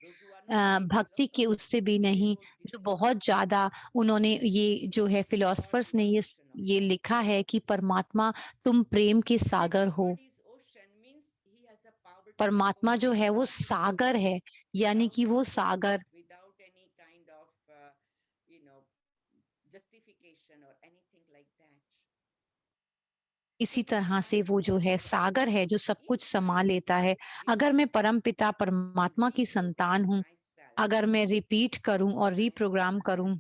भक्ति के उससे भी नहीं। जो बहुत ज़्यादा उन्होंने ये जो है फिलोसफर्स ने ये लिखा है कि परमात्मा तुम प्रेम के सागर हो। परमात्मा जो है वो सागर है, यानी कि वो सागर purification or anything like that. इसी तरह से वो जो है सागर है जो सब कुछ समा लेता है। अगर मैं परमपिता परमात्मा की संतान हूँ, अगर मैं रिपीट करूं और रीप्रोग्राम करूं,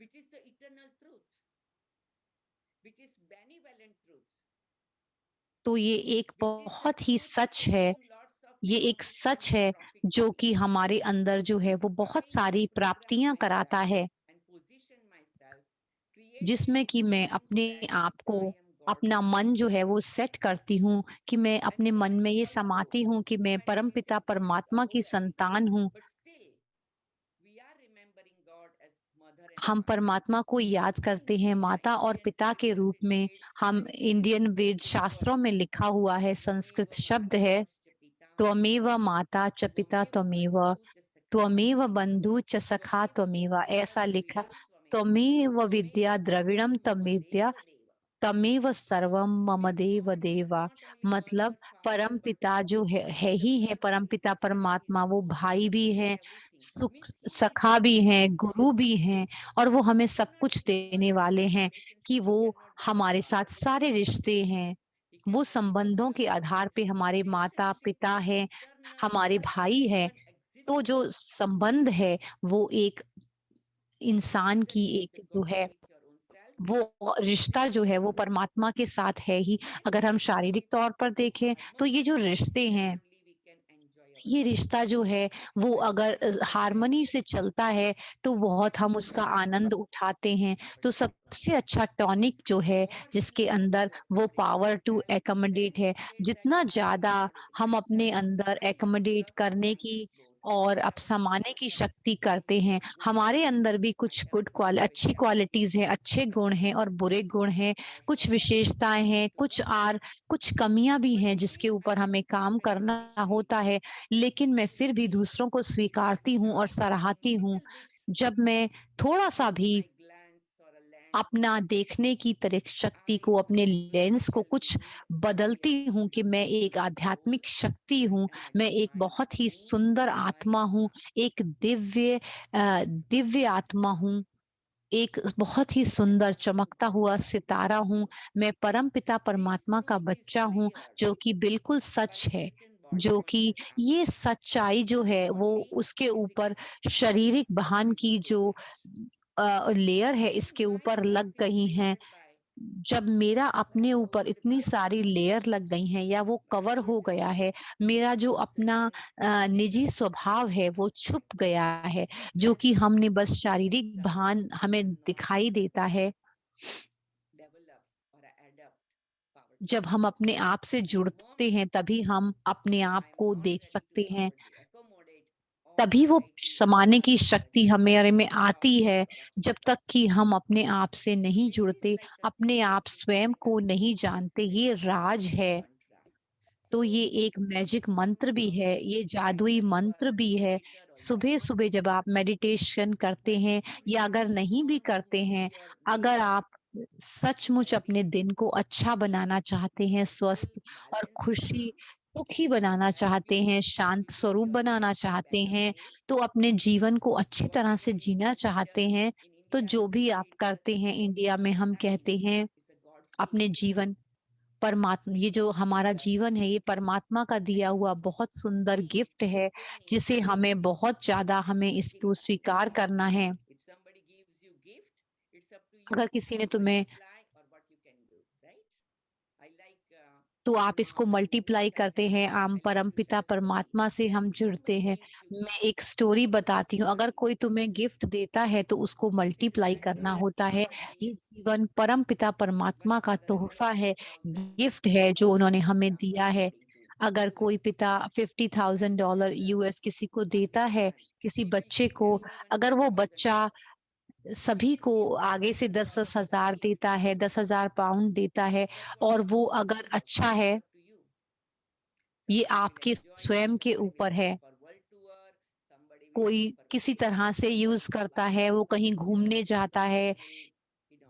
which is the eternal truth, which is benevolent truth, तो ये एक which is the बहुत ही truth सच है। bringing lots of ये एक सच है profit जो to कि me. हमारे अंदर जो है वो बहुत सारी प्राप्तियां कराता है, And position myself, create जिसमें this कि मैं image अपने that आप को, I am God अपना Mother. मन जो है वो सेट करती हूँ कि मैं अपने मन में ये समाती हूँ कि मैं परमपिता परमात्मा की संतान हूँ। But still, we are remembering God as mother and हम father. परमात्मा को याद करते हैं माता और पिता के रूप में। हम इंडियन वेद शास्त्रों में लिखा हुआ है, संस्कृत शब्द है, त्वमेव माता च पिता त्वमेव, त्वमेव बंधु च सखा त्वमेव। ऐसा लिखा, त्वमेव विद्या द्रविणम तमेद्या, तमेव सर्वम मम देव देवा। मतलब परम पिता जो है ही है, परम पिता परमात्मा वो भाई भी हैं, सुख सखा भी हैं, गुरु भी हैं, और वो हमें सब कुछ देने वाले हैं कि वो हमारे साथ सारे रिश्ते हैं। वो संबंधों के आधार पे हमारे माता पिता हैं, हमारे भाई हैं। तो जो संबंध है वो एक इंसान की एक जो है वो रिश्ता जो है वो परमात्मा के साथ है ही। अगर हम शारीरिक तौर पर देखें तो ये जो रिश्ते हैं, ये रिश्ता जो है वो अगर हार्मनी से चलता है तो बहुत हम उसका आनंद उठाते हैं। तो सबसे अच्छा टॉनिक जो है जिसके अंदर वो पावर टू एकोमोडेट है। जितना ज़्यादा हम अपने अंदर एकोमोडेट करने की और अब समाने की शक्ति करते हैं, हमारे अंदर भी कुछ अच्छी क्वालिटीज़ हैं, अच्छे गुण हैं और बुरे गुण हैं, कुछ विशेषताएँ हैं, कुछ कमियाँ भी हैं जिसके ऊपर हमें काम करना होता है। लेकिन मैं फिर भी दूसरों को स्वीकारती हूँ और सराहती हूँ। जब मैं थोड़ा-सा भी अपना देखने की तरक शक्ति को, अपने लेंस को कुछ बदलती हूँ कि मैं एक आध्यात्मिक शक्ति हूँ, मैं एक बहुत ही सुंदर आत्मा हूँ, एक दिव्य आत्मा हूँ, एक बहुत ही सुंदर चमकता हुआ सितारा हूँ। मैं परमपिता परमात्मा का बच्चा हूँ, जो कि बिल्कुल सच है, जो कि ये सच्चाई जो है वो उसके ऊपर शारीरिक भान की जो लेयर है इसके ऊपर लग गई हैं। जब मेरा अपने ऊपर इतनी सारी लेयर लग गई हैं या वो कवर हो गया है, मेरा जो अपना निजी स्वभाव है वो छुप गया है, जो कि हमने बस शारीरिक भान हमें दिखाई देता है। जब हम अपने आप से जुड़ते हैं तभी हम अपने आप को देख सकते हैं, तभी वो समाने की शक्ति हमारे में आती है। जब तक कि हम अपने आप से नहीं जुड़ते, अपने आप स्वयं को नहीं जानते, ये राज है। तो ये एक मैजिक मंत्र भी है, ये जादुई मंत्र भी है। सुबह-सुबह जब आप मेडिटेशन करते हैं या अगर नहीं भी करते हैं, अगर आप सचमुच अपने दिन को अच्छा बनाना चाहते हैं, स्वस्थ और सुखी बनाना चाहते हैं, शांत स्वरूप बनाना चाहते हैं, तो अपने जीवन को अच्छी तरह से जीना चाहते हैं, तो जो भी आप करते हैं, इंडिया में हम कहते हैं अपने जीवन परमात्मा, ये जो हमारा जीवन है ये परमात्मा का दिया हुआ बहुत सुंदर गिफ्ट है, जिसे हमें बहुत ज़्यादा हमें इसको स्वीकार करना है। अगर किसी ने तुम्हें तो आप इसको मल्टीप्लाई करते हैं, हम परमपिता परमात्मा से हम जुड़ते हैं। मैं एक स्टोरी बताती हूँ, अगर कोई तुम्हें गिफ्ट देता है तो उसको मल्टीप्लाई करना होता है। ये जीवन परमपिता परमात्मा का तोहफ़ा है, गिफ्ट है जो उन्होंने हमें दिया है। अगर कोई पिता $50,000 यूएस किसी को देता है, किसी बच्चे को, अगर वो बच्चा सभी को आगे से 10-10 हज़ार देता है, 10,000 पाउंड देता है और वो अगर अच्छा है, ये आपके स्वयं के ऊपर है। कोई किसी तरह से यूज़ करता है, वो कहीं घूमने जाता है,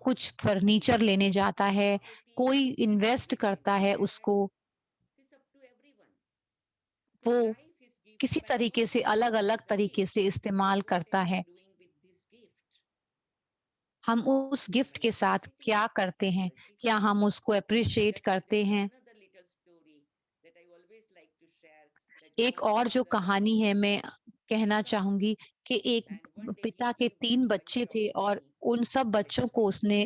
कुछ फर्नीचर लेने जाता है, कोई इन्वेस्ट करता है उसको, वो किसी तरीके से अलग-अलग तरीके से इस्तेमाल करता है। हम उस गिफ्ट के साथ क्या करते हैं? क्या हम उसको एप्रिशिएट करते हैं? एक और जो कहानी है मैं कहना चाहूँगी कि एक पिता के 3 बच्चे थे और उन सब बच्चों को उसने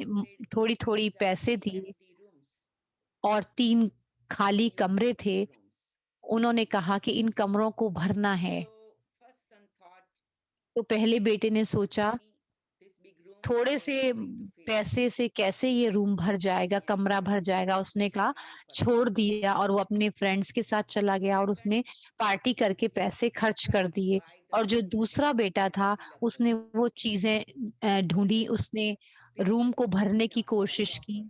थोड़ी-थोड़ी पैसे दिए और 3 खाली कमरे थे। उन्होंने कहा कि इन कमरों को भरना है। तो पहले बेटे ने सोचा थोड़े से पैसे से कैसे ये रूम भर जाएगा, कमरा भर जाएगा। उसने कहा छोड़ दिया और वो अपने फ्रेंड्स के साथ चला गया और उसने पार्टी करके पैसे खर्च कर दिए। और जो दूसरा बेटा था उसने वो चीज़ें ढूँढी, उसने रूम को भरने की कोशिश की,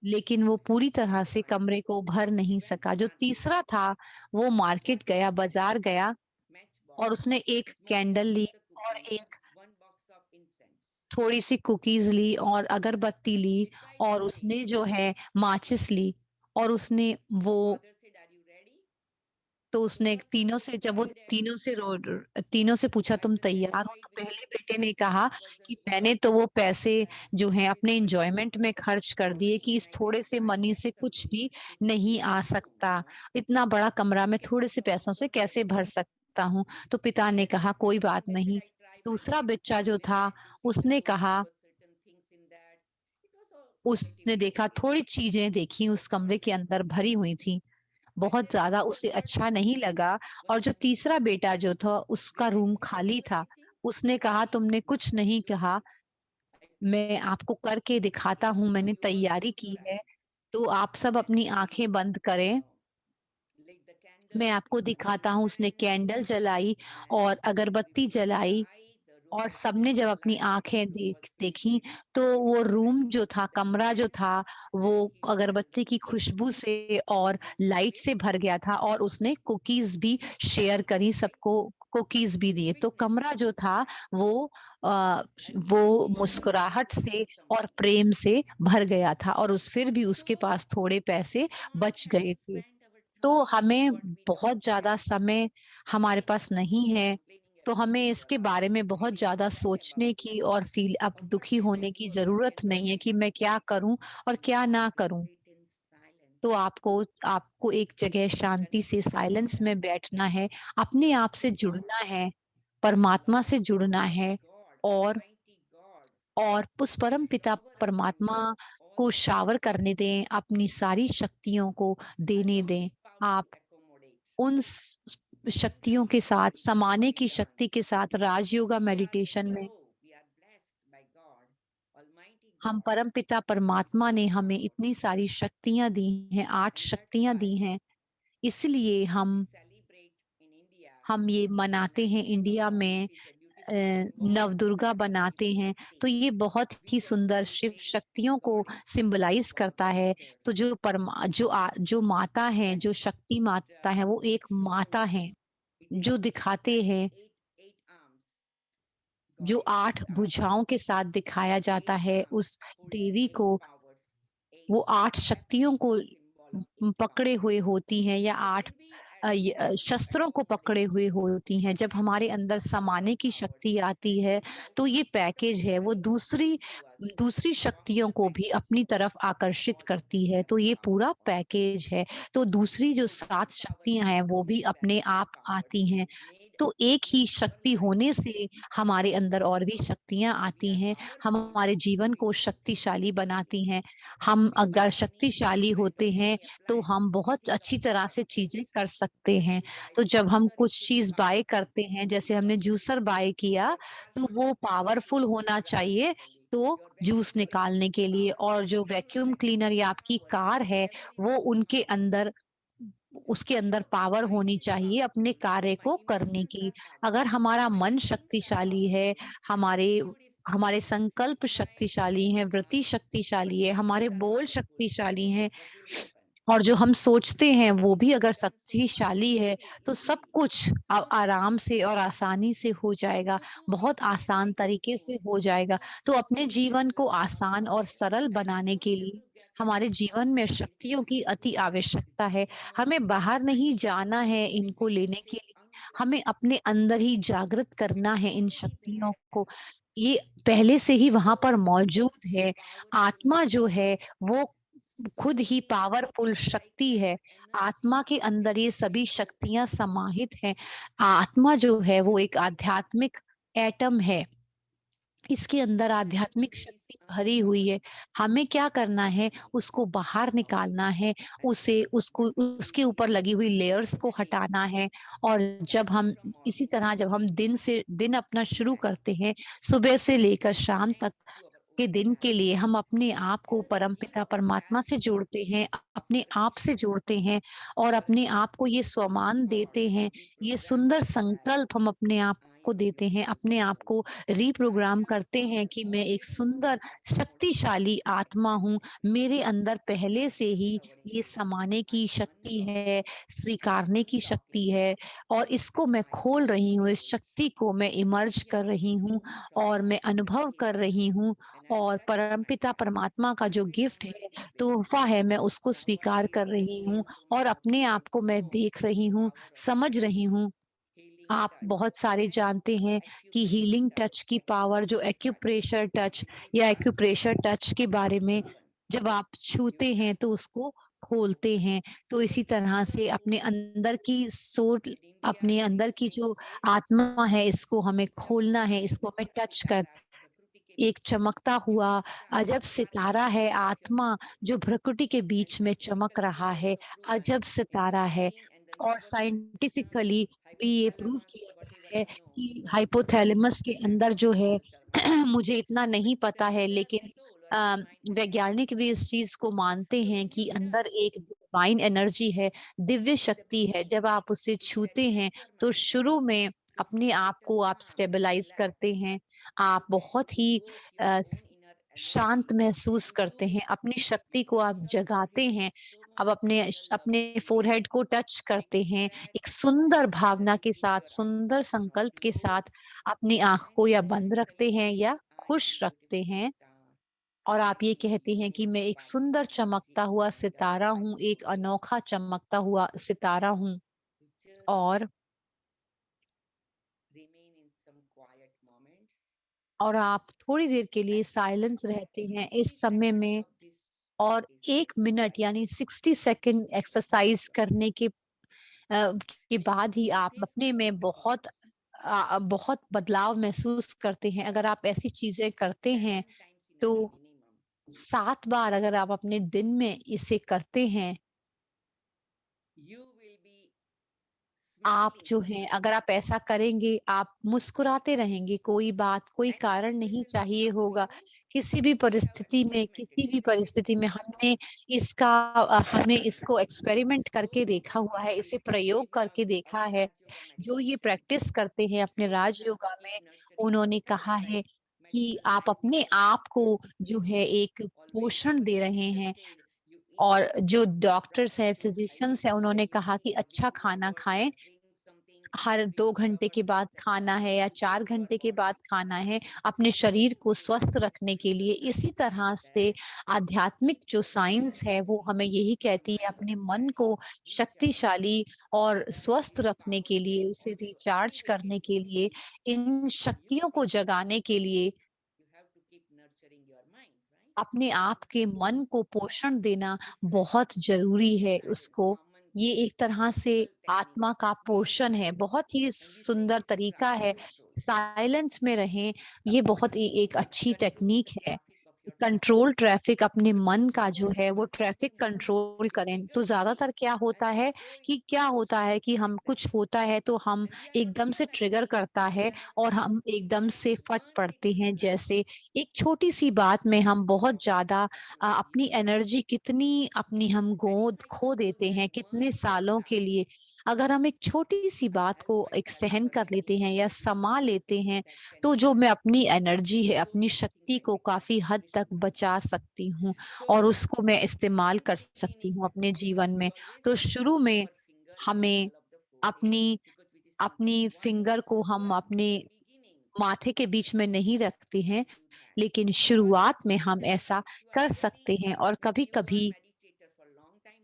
लेकिन वो पूरी तरह से कमरे को भर नहीं सका। जो तीसरा था वो मार्केट गया, बाज़ार गया और उसने एक कैंडल ली और एक थोड़ी-सी कुकीज़ ली और अगरबत्ती ली और उसने जो है माचिस ली और उसने वो तो उसने तीनों से जब वो तीनों से पूछा तुम तैयार हो? तो पहले बेटे ने कहा कि मैंने तो वो पैसे जो हैं अपने एन्जॉयमेंट में खर्च कर दिए कि इस थोड़े से मनी से कुछ भी नहीं आ सकता। इतना बड़ा कमरा मैं थोड़े से पैसों से कैसे भर सकता हूँ? तो पिता ने कहा कोई बात नहीं। दूसरा बच्चा जो था उसने कहा उसने देखा थोड़ी चीज़ें देखी उस कमरे के अंदर भरी हुई थी। बहुत ज़्यादा उसे अच्छा नहीं लगा और जो तीसरा बेटा जो था उसका रूम खाली था। उसने कहा तुमने कुछ नहीं कहा, मैं आपको करके दिखाता हूँ, मैंने तैयारी की है। तो आप सब अपनी आँखें बंद करें, मैं आपको दिखाता हूँ। उसने कैंडल जलाई और अगरबत्ती जलाई और सबने जब अपनी आँखें देखी, तो वो रूम जो था, कमरा जो था, वो अगरबत्ती की खुशबू से और लाइट से भर गया था और उसने कुकीज़ भी शेयर करी, सबको कुकीज़ भी दिए। तो कमरा जो था वो वो मुस्कुराहट से और प्रेम से भर गया था और फिर भी उसके पास थोड़े पैसे बच गए थे। तो हमें बहुत ज़्यादा समय हमारे पास नहीं है, तो हमें इसके बारे में बहुत ज़्यादा सोचने की और अब दुखी होने की ज़रूरत नहीं है कि मैं क्या करूँ और क्या ना करूँ। तो आपको आपको एक जगह शांति से साइलेंस में बैठना है, अपने आप से जुड़ना है, परमात्मा से जुड़ना है और उस परम पिता परमात्मा को शावर करने दें, अपनी सारी शक्तियों को देने दें। आप उन शक्तियों के साथ समाने की शक्ति के साथ राजयोगा मेडिटेशन में हम परम पिता परमात्मा ने हमें इतनी सारी शक्तियां दी हैं, 8 शक्तियां दी हैं। इसलिए हम ये मनाते हैं इंडिया में, नवदुर्गा बनाते हैं। तो ये बहुत ही सुंदर शिव शक्तियों को सिंबलाइज करता है। तो जो माता है, जो शक्ति माता है, वो एक माता है जो दिखाते हैं, जो 8 भुजाओं के साथ दिखाया जाता है उस देवी को। वो 8 शक्तियों को पकड़े हुए होती हैं या 8 शस्त्रों को पकड़े हुए होती हैं। जब हमारे अंदर समाने की शक्ति आती है, तो ये पैकेज है, वो दूसरी दूसरी शक्तियों को भी अपनी तरफ आकर्षित करती है, तो ये पूरा पैकेज है। तो दूसरी जो 7 शक्तियाँ हैं, वो भी अपने आप आती हैं। तो एक ही शक्ति होने से हमारे अंदर और भी शक्तियाँ आती हैं, हमारे जीवन को शक्तिशाली बनाती हैं। हम अगर शक्तिशाली होते हैं, तो हम बहुत अच्छी तरह से चीज़ें कर सकते हैं। तो जब हम कुछ चीज़ बाय करते हैं, जैसे हमने जूसर बाय किया, तो वो पावरफुल होना चाहिए, तो जूस निकालने के लिए। और जो वैक्यूम क्लीनर या आपकी कार है, वो उसके अंदर पावर होनी चाहिए अपने कार्य को करने की। अगर हमारा मन शक्तिशाली है, हमारे हमारे संकल्प शक्तिशाली हैं, वृत्ति शक्तिशाली है, हमारे बोल शक्तिशाली हैं और जो हम सोचते हैं वो भी अगर शक्तिशाली है, तो सब कुछ आराम से और आसानी से हो जाएगा, बहुत आसान तरीके से हो जाएगा। तो अपने जीवन को आसान और सरल बनाने के लिए हमारे जीवन में शक्तियों की अति आवश्यकता है। हमें बाहर नहीं जाना है इनको लेने के लिए, हमें अपने अंदर ही जागृत करना है इन शक्तियों को। ये पहले से ही वहाँ पर मौजूद है। आत्मा जो है वो खुद ही पावरफुल शक्ति है। आत्मा के अंदर ये सभी शक्तियाँ समाहित हैं। आत्मा जो है वो एक आध्यात्मिक एटम है। इसके अंदर आध्यात्मिक शक्ति भरी हुई है। हमें क्या करना है, उसको बाहर निकालना है, उसे उसको उसके ऊपर लगी हुई लेयर्स को हटाना है। और जब हम इसी तरह जब हम दिन अपना शुरू करते हैं, सुबह से लेकर शाम तक के दिन के लिए हम अपने आप को परमपिता परमात्मा से जोड़ते हैं, अपने आप से जोड़ते हैं और अपने आप को ये स्वमान देते हैं, ये सुंदर संकल्प हम अपने आप को देते हैं, अपने आप को रिप्रोग्राम करते हैं कि मैं एक सुंदर शक्तिशाली आत्मा हूँ। मेरे अंदर पहले से ही ये समाने की शक्ति है, स्वीकारने की शक्ति है और इसको मैं खोल रही हूँ, इस शक्ति को मैं इमर्ज कर रही हूँ और मैं अनुभव कर रही हूँ। और परमपिता परमात्मा का जो गिफ्ट है, तोहफ़ा है, मैं उसको स्वीकार कर रही हूँ और अपने आप को मैं देख रही हूँ, समझ रही हूँ। आप बहुत सारे जानते हैं कि हीलिंग टच की पावर जो एक्यूप्रेशर टच या एक्यूप्रेशर टच के बारे में जब आप छूते हैं तो उसको खोलते हैं। तो इसी तरह से अपने अंदर की सोल, अपने अंदर की जो आत्मा है, इसको हमें खोलना है, इसको हमें टच कर एक चमकता हुआ अजब सितारा है आत्मा जो प्रकृति के बीच में चमक रहा है, अजब सितारा है। और साइंटिफिकली भी ये प्रूव किया गया है कि हाइपोथैलेमस के अंदर जो है मुझे इतना नहीं पता है, लेकिन अ, वैज्ञानिक भी इस चीज़ को मानते हैं कि अंदर एक डिवाइन एनर्जी है, दिव्य शक्ति है। जब आप उसे छूते हैं तो शुरू में अपने आप को आप स्टेबलाइज़ करते हैं। आप बहुत ही शांत महसूस करते हैं, अपनी शक्ति को आप जगाते हैं। अब अपने फ़ोरहेड को टच करते हैं, एक सुंदर भावना के साथ, सुंदर संकल्प के साथ अपनी आँख को या बंद रखते हैं या खुश रखते हैं और आप ये कहते हैं कि मैं एक सुंदर चमकता हुआ सितारा हूँ, एक अनोखा चमकता हुआ सितारा हूँ। और आप थोड़ी देर के लिए साइलेंस रहते हैं इस समय में और 1 मिनट यानी 60 सेकंड एक्सरसाइज करने के बाद ही आप अपने में बहुत बदलाव महसूस करते हैं। अगर आप ऐसी चीज़ें करते हैं तो 7 बार अगर आप अपने दिन में इसे करते हैं, आप जो हैं अगर आप ऐसा करेंगे, आप मुस्कुराते रहेंगे, कोई कारण नहीं चाहिए होगा। किसी भी परिस्थिति में हमने इसको एक्सपेरिमेंट करके देखा हुआ है, इसे प्रयोग करके देखा है। जो ये प्रैक्टिस करते हैं अपने राजयोगा में, उन्होंने कहा है कि आप अपने आप को जो है एक पोषण दे रहे हैं। और जो डॉक्टर्स हैं, फिजिशियंस हैं, उन्होंने कहा कि अच्छा खाना खाएँ, हर 2 घंटे के बाद खाना है या 4 घंटे के बाद खाना है, अपने शरीर को स्वस्थ रखने के लिए। इसी तरह से आध्यात्मिक जो साइंस है, वो हमें यही कहती है अपने मन को शक्तिशाली और स्वस्थ रखने के लिए, उसे रिचार्ज करने के लिए, इन शक्तियों को जगाने के लिए अपने आप के मन को पोषण देना बहुत ज़रूरी है उसको। ये एक तरह से आत्मा का पोषण है, बहुत ही सुंदर तरीका है। साइलेंस में रहें, ये बहुत ही एक अच्छी टेक्नीक है। कंट्रोल ट्रैफ़िक अपने मन का जो है वो ट्रैफ़िक कंट्रोल करें। तो ज़्यादातर क्या होता है कि हम कुछ होता है तो हम एकदम से ट्रिगर करता है और हम एकदम से फट पड़ते हैं। जैसे एक छोटी-सी बात में हम बहुत ज़्यादा अपनी एनर्जी कितनी अपनी हम गोद खो देते हैं कितने सालों के लिए। अगर हम एक छोटी-सी बात को एक सहन कर लेते हैं या सँभाल लेते हैं, तो जो मैं अपनी एनर्जी है, अपनी शक्ति को काफ़ी हद तक बचा सकती हूँ और उसको मैं इस्तेमाल कर सकती हूँ अपने जीवन में। तो शुरू में हमें अपनी अपनी फिंगर को हम अपने माथे के बीच में नहीं रखते हैं, लेकिन शुरुआत में हम ऐसा कर सकते हैं और कभी-कभी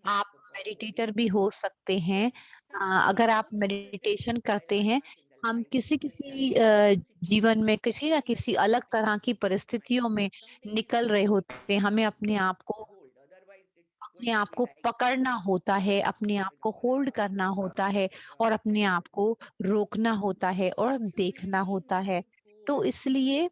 आप मेडिटेटर भी हो सकते हैं। अगर आप मेडिटेशन करते हैं, हम life. किसी I किसी have certain जीवन situations में किसी ना that किसी we अलग have तरह to की overcome, but परिस्थितियों में something is निकल रहे missing. होते हैं। हमें अपने आप को Hold, otherwise it's going to be like पकड़ना होता है, अपने आप को होल्ड करना होता है और अपने आप को रोकना होता है और if you really देखना mean होता है। one तो hold, इसलिए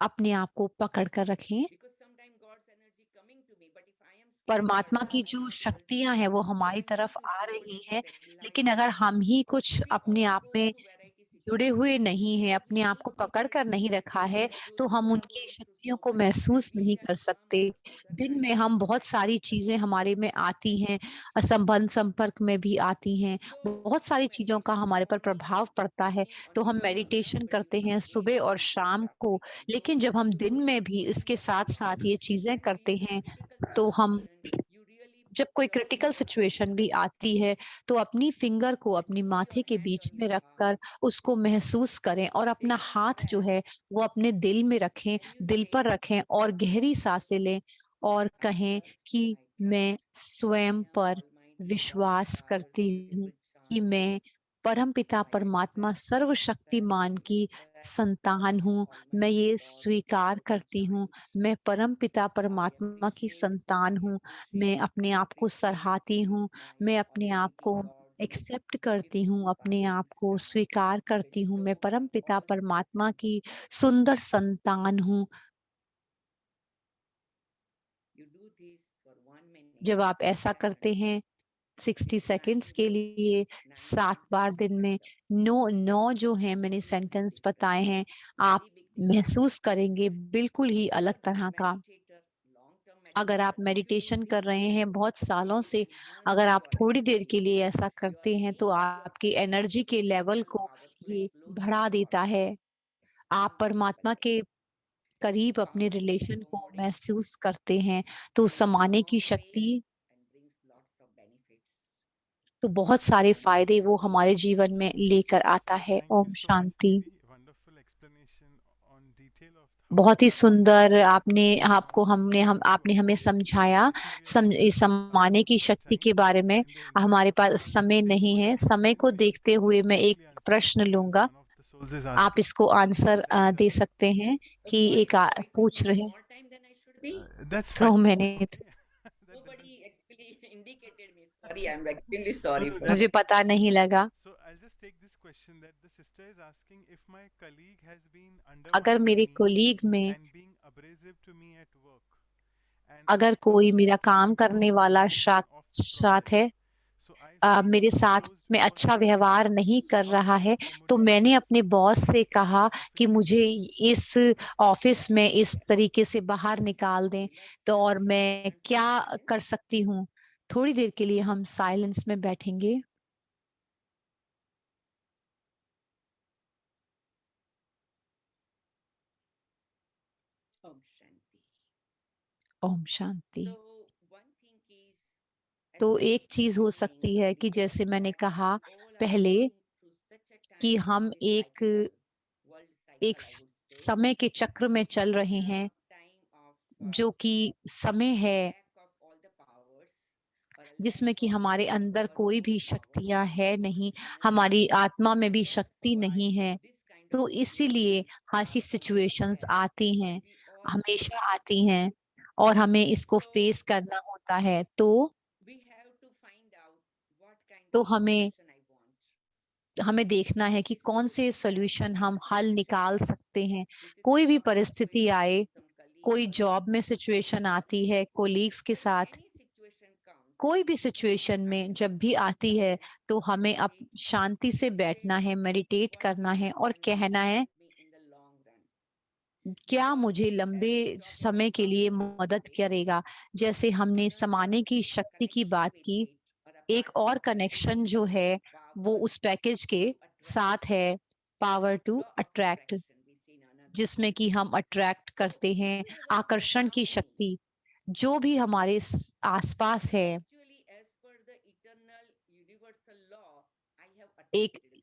अपने आप को पकड़ कर रखें। because sometimes God's energy coming to me, but if I am scared or परमात्मा I की am जो not able to, शक्तियाँ हैं वो so हमारी I need तरफ to आ hold, रही हैं, लेकिन stabilize. अगर हम ही कुछ We अपने all आप go में through variety जुड़े situations हुए नहीं हैं, because we अपने आप need को पकड़ people कर to नहीं share रखा with है, us, तो those who हम are उनकी going through शक्तियों so को much, महसूस we नहीं can कर come on सकते। the other दिन में side हम and बहुत सारी help चीज़ें them. हमारे में आती हैं, असंबंध संपर्क में भी आती हैं, So बहुत we do सारी चीज़ों का meditation हमारे पर morning प्रभाव and पड़ता है, evening on तो हम Sunday also, मेडिटेशन but करते in हैं evening सुबह और we just शाम को। लेकिन जब हम दिन में भी इसके साथ-साथ ये चीज़ें when we करते in a हैं, critical तो हम situation, you really जब put कोई your critical finger on situation your भी heart आती है, तो अपनी फिंगर को and अपनी put your माथे के hand बीच on में your heart. रखकर उसको महसूस करें और अपना Take a हाथ जो breath है वो अपने दिल में रखें, and you दिल say, पर रखें और गहरी सांसें लें और I कहें trust, कि I मैं trust स्वयं in पर Almighty God, विश्वास Father, करती हूँ Beautiful कि Shanti. मैं परमपिता I परमात्मा accept, सर्वशक्तिमान की संतान हूँ। मैं Almighty ये God, स्वीकार Beautiful करती हूँ, Child. मैं परमपिता I परमात्मा की appreciate, संतान I हूँ। मैं appreciate, अपने आप को appreciate सराहती हूँ, my मैं अपने आप Almighty को God's एक्सेप्ट करती beautiful हूँ, अपने आप sparkling को star स्वीकार to करती हूँ। मैं bestow परमपिता all परमात्मा blessings. की सुंदर संतान हूँ। You do this for 1 minute, जब आप 60 ऐसा करते seconds. हैं 60 It's 9 सेकंड्स के rows, लिए 9 7 बार sentences. दिन में 9 जो हैं मैंने Very, very सेंटेंस बताए different. हैं, आप Very big difference. महसूस करेंगे बिल्कुल ही For अलग तरह का। meditator, long-term अगर आप meditator, if you do meditation कर this, रहे हैं बहुत सालों you से, enhance अगर आप your थोड़ी देर energy. के लिए ऐसा You are करते हैं तो seeing your आपकी एनर्जी के लेवल spiritual को powerful ये closer बढ़ा to देता God. है। आप You will परमात्मा के connect. करीब अपने Power to रिलेशन को accommodate महसूस करते हैं, तो goes a समाने की long way शक्ति, and brings lots of benefits. तो बहुत सारे फायदे वो हमारे जीवन में लेकर आता So है। thank Om you so much, Shanti. Devi. Wonderful explanation on detail of how बहुत ही we can सुंदर आपने आपको transmute हम to आपने हमें our समझाया material इस life समाने की in शक्ति time के बारे में। in the interest हमारे of पास time. समय Same नहीं goes है, for समय को Devi. देखते I'll हुए just मैं एक quickly answer this प्रश्न as लूंगा। one of the souls is आप asking इसको आंसर that दे सकते हैं कि Sorry, एक it will पूछ take रहे more time than I should be. that's तो fine. मैंने Okay. That doesn't. Nobody actually indicated me. Sorry, I'm extremely No, sorry no, for that's मुझे that. पता नहीं लगा। so. I'll just take this question that the sister is asking if my colleague has been अगर undermining मेरे me कोलीग में and being abrasive to me at work, and I अगर come कोई to मेरा know काम करने the वाला reason of the साथ problem. है, So I faced मेरे a साथ closed में door अच्छा policy. व्यवहार नहीं So कर how रहा can I है, तो accommodate मैंने this अपने बॉस से in कहा the office कि मुझे premises? इस ऑफिस में इस तरीके से बाहर निकाल दें। Let's तो have और 30 मैं seconds of क्या कर silence. सकती हूँ? थोड़ी देर के लिए हम साइलेंस में बैठेंगे। Om Shanti. Om Shanti. So one thing is, as तो I was एक चीज हो mentioning सकती है कि before, जैसे मैंने कहा we all are पहले going through such a कि time हम in this cycle, world एक cycle, I would say. समय के चक्र में चल It's रहे a हैं, time of जो कि समय है lack of all the powers, or a lack जिसमें कि of हमारे all the अंदर कोई personal भी powers, शक्तियां है नहीं, soul's energy. हमारी आत्मा में भी That's शक्ति why नहीं है। this kind of तो इसीलिए situations ऐसी are always सिचुएशंस there. आती हैं, We all हमेशा face it. आती हैं और हमें इसको So फेस करना होता है। तो we have to find out what kind तो of हमें solution I want. हमें देखना है कि कौन से This is सॉल्यूशन my हम हल निकाल situations. सकते हैं। This is कोई भी about परिस्थिति situation आए, with some colleagues कोई or जॉब में friends. सिचुएशन आती है, कोलीग्स के When साथ, any situation comes, कोई भी सिचुएशन I में have जब to भी keep आती है, silence, तो हमें अब meditate, शांति से and say बैठना है, मेडिटेट what करना this है और going to कहना है help me in the long run. क्या Because मुझे as लंबे we talk समय about के लिए powerful मदद topic, करेगा। जैसे there's हमने another समाने की शक्ति की connection बात with की, it, or a एक part और of it, कनेक्शन जो which is है वो power उस पैकेज के to attract, साथ है, power to law of attract, attraction we see in another. जिसमें कि हम अट्रैक्ट So करते हैं whoever is आकर्षण की around me, शक्ति। जो भी हमारे आसपास है, actually as per the eternal universal law, I have एक attracted them.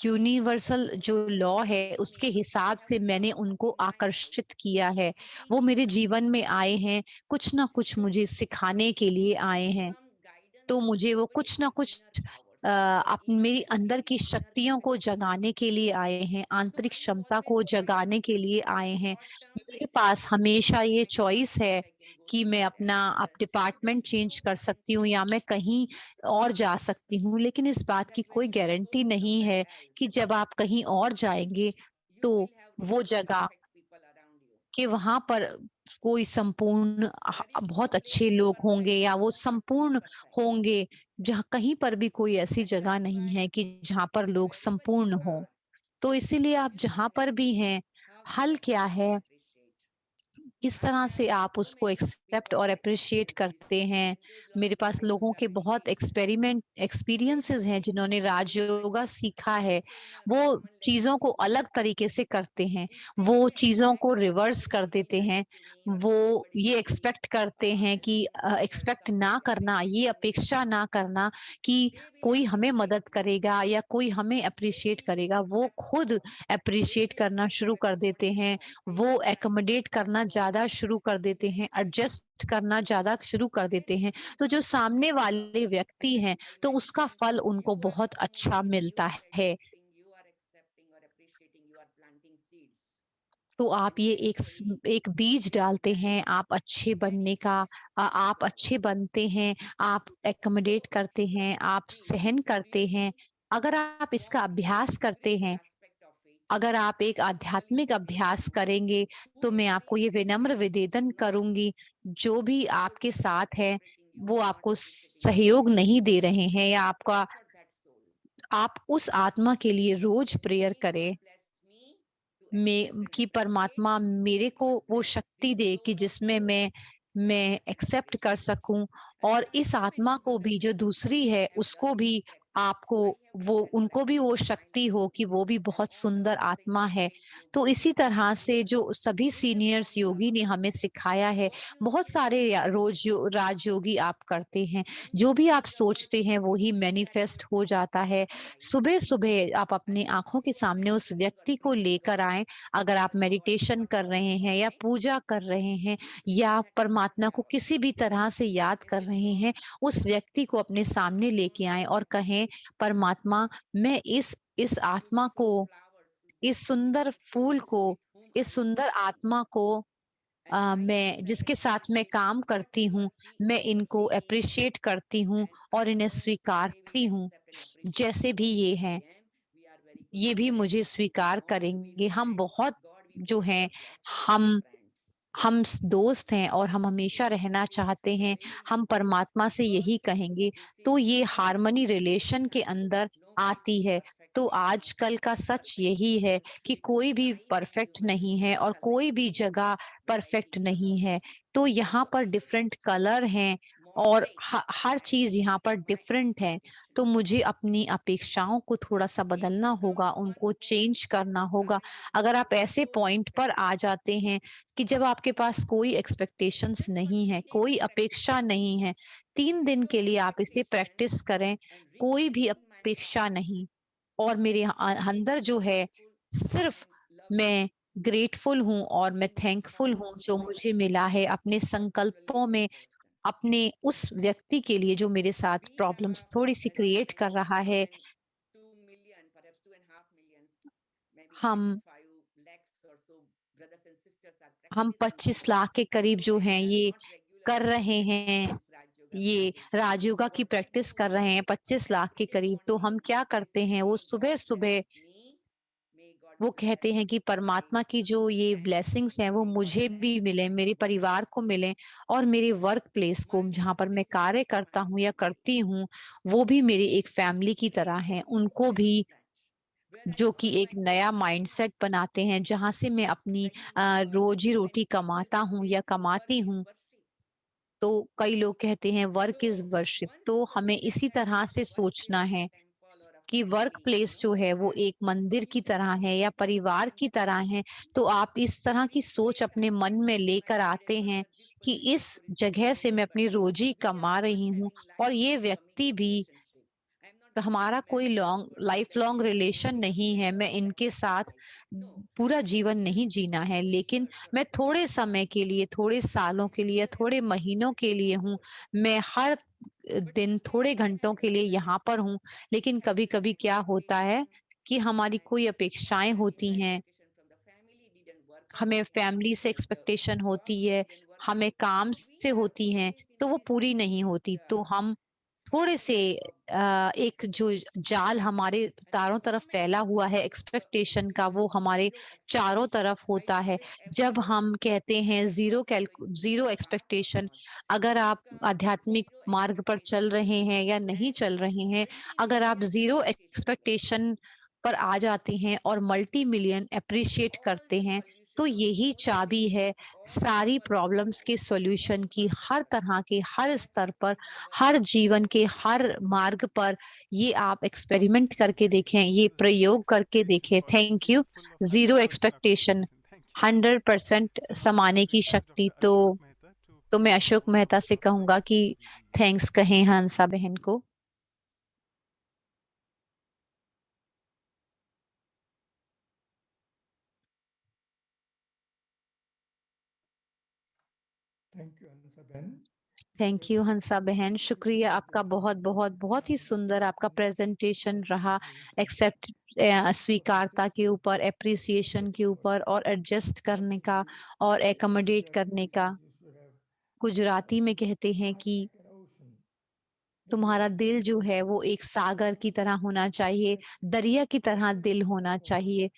यूनिवर्सल जो लॉ They है come to उसके me, they हिसाब have से मैंने come उनको in my life आकर्षित किया है। to वो teach me मेरे जीवन something, में आए हैं, कुछ ना कुछ मुझे सिखाने के लिए आए हैं। some guidance तो to मुझे वो open कुछ ना my कुछ inner powers. मेरी अंदर की शक्तियों को जगाने के लिए आए हैं, आंतरिक क्षमता को जगाने के लिए आए हैं। मेरे पास हमेशा ये चॉइस है कि मैं अपना अब डिपार्टमेंट चेंज कर सकती हूँ या मैं कहीं और जा सकती हूँ। लेकिन इस बात की कोई गारंटी नहीं है कि जब आप कहीं और जाएँगे, तो वो जगह कि वहाँ पर कोई संपूर्ण बहुत अच्छे लोग होंगे या वो संपूर्ण होंगे, जहाँ कहीं पर भी कोई ऐसी जगह नहीं है कि जहाँ पर लोग संपूर्ण हों। तो इसीलिए आप जहाँ पर भी हैं, हल क्या है? किस तरह से आप उसको एक्सेप्ट और एप्रिशिएट करते हैं। मेरे पास लोगों के बहुत एक्सपीरियंसेस हैं जिन्होंने राजयोगा सीखा है। वो चीज़ों को अलग तरीके से करते हैं। वो चीज़ों को रिवर्स कर देते हैं। वो ये एक्सपेक्ट करते हैं कि एक्सपेक्ट ना करना, ये अपेक्षा ना करना कि कोई हमें मदद करेगा या कोई हमें एप्रिशिएट करेगा। वो खुद एप्रिशिएट करना शुरू कर देते हैं। वो एक्कोमोडेट करना ज़्यादा शुरू कर देते हैं, एडजस्ट करना ज़्यादा शुरू कर देते हैं। तो जो सामने वाले व्यक्ति हैं, तो उसका फल उनको बहुत अच्छा मिलता है। तो आप ये एक बीज डालते हैं, आप अच्छे बनने का। आप अच्छे बनते हैं, आप एक्कोमोडेट करते हैं, आप सहन करते हैं। अगर आप इसका अभ्यास करते हैं, अगर आप एक आध्यात्मिक अभ्यास करेंगे, तो मैं आपको ये विनम्र निवेदन करूँगी, जो भी आपके साथ है, वो आपको सहयोग नहीं दे रहे हैं या आप उस आत्मा के लिए रोज़ प्रेयर करें, कि परमात्मा मेरे को वो शक्ति दे कि जिसमें मैं एक्सेप्ट कर सकूं, और इस आत्मा को भी जो दूसरी है उसको भी आपको वो उनको भी वो शक्ति हो कि वो भी बहुत सुंदर आत्मा है। तो इसी तरह से जो सभी सीनियर्स योगी ने हमें सिखाया है, बहुत सारे राजयोगी आप करते हैं। जो भी आप सोचते हैं वो ही मैनिफेस्ट हो जाता है। सुबह सुबह आप अपनी आंखों के सामने उस व्यक्ति को लेकर आए। अगर आप मेडिटेशन कर रहे हैं या पूजा कर रहे हैं या परमात्मा को किसी भी तरह से याद कर रहे हैं, उस व्यक्ति को अपने सामने लेके आएँ और कहें, परमात्मा, मैं इस आत्मा को, इस सुंदर फूल को, इस सुंदर आत्मा को मैं जिसके साथ मैं काम करती हूँ, मैं इनको एप्रिशिएट करती हूँ और इन्हें स्वीकारती हूँ। जैसे भी ये हैं, ये भी मुझे स्वीकार करेंगे। हम बहुत जो हैं, हम दोस्त हैं और हम हमेशा रहना चाहते हैं। हम परमात्मा से यही कहेंगे। तो ये हार्मनी रिलेशन के अंदर आती है। तो आजकल का सच यही है कि कोई भी परफेक्ट नहीं है और कोई भी जगह परफेक्ट नहीं है। तो यहाँ पर डिफरेंट कलर हैं और हर चीज़ यहाँ पर डिफरेंट है। तो मुझे अपनी अपेक्षाओं को थोड़ा-सा बदलना होगा, उनको चेंज करना होगा। अगर आप ऐसे पॉइंट पर आ जाते हैं कि जब आपके पास कोई एक्सपेक्टेशंस नहीं है, कोई अपेक्षा नहीं है, 3 दिन के लिए आप इसे प्रैक्टिस करें, कोई भी अपेक्षा नहीं। और मेरे अंदर जो है, सिर्फ़ मैं ग्रेटफुल हूँ और मैं थैंकफुल हूँ जो मुझे मिला है अपने संकल्पों में, अपने उस व्यक्ति के लिए जो मेरे साथ प्रॉब्लम्स थोड़ी-सी क्रिएट कर रहा है। हम हम 25 लाख के करीब जो हैं ये कर रहे हैं, ये राजयोगा की प्रैक्टिस कर रहे हैं 25 लाख के करीब। तो हम क्या करते हैं, वो सुबह-सुबह वो कहते हैं कि परमात्मा की जो ये ब्लेसिंग्स हैं वो मुझे भी मिलें, मेरे परिवार को मिलें और मेरे वर्क प्लेस को जहाँ पर मैं कार्य करता हूँ या करती हूँ, वो भी मेरी एक फैमिली की तरह हैं। उनको भी जो कि एक नया माइंडसेट बनाते हैं, जहाँ से मैं अपनी रोज़ी-रोटी कमाता हूँ या कमाती हूँ। तो कई लोग कहते हैं वर्क इज़ वर्शिप, तो हमें इसी तरह से सोचना है कि वर्क प्लेस जो है वो एक मंदिर की तरह है या परिवार की तरह है। तो आप इस तरह की सोच अपने मन में लेकर आते हैं कि इस जगह से मैं अपनी रोज़ी कमा रही हूँ और ये व्यक्ति भी, तो हमारा कोई लाइफ लॉन्ग रिलेशन नहीं है। मैं इनके साथ पूरा जीवन नहीं जीना है, लेकिन मैं थोड़े समय के लिए, थोड़े सालों के लिए, थोड़े महीनों के लिए हूँ। मैं हर दिन थोड़े घंटों के लिए यहाँ पर हूँ, लेकिन कभी कभी क्या होता है कि हमारी कोई अपेक्षाएं होती हैं, हमें फैमिली से एक्सपेक्टेशन होती है, हमें काम से होती हैं, तो वो पूरी नहीं होती, तो हम थोड़े से एक जो जाल हमारे चारों तरफ फैला हुआ है एक्सपेक्टेशन का, वो हमारे चारों तरफ होता है। जब हम कहते हैं जीरो एक्सपेक्टेशन, अगर आप आध्यात्मिक मार्ग पर चल रहे हैं या नहीं चल रहे हैं, अगर आप जीरो एक्सपेक्टेशन पर आ जाते हैं और मल्टी मिलियन अप्रिशिएट करते हैं, तो यही चाबी है सारी प्रॉब्लम्स के सॉल्यूशन की। हर तरह के, हर स्तर पर, हर जीवन के हर मार्ग पर ये आप एक्सपेरिमेंट करके देखें, ये प्रयोग करके देखें। Thank you. जीरो एक्सपेक्टेशन, 100% समाने की शक्ति। तो मैं अशोक मेहता से कहूंगा कि थैंक्स कहें हंसा बहन को। थैंक यू अनुषा बहन। थैंक यू हंसा बहन, शुक्रिया आपका, बहुत बहुत बहुत ही सुंदर आपका प्रेजेंटेशन रहा। एक्सेप्ट स्वीकारता के ऊपर, एप्रिसिएशन के ऊपर, और एडजस्ट करने का और एकोमोडेट करने का। गुजराती में कहते हैं कि तुम्हारा दिल जो है वो एक सागर की तरह होना चाहिए, दरिया की तरह दिल होना चाहिए।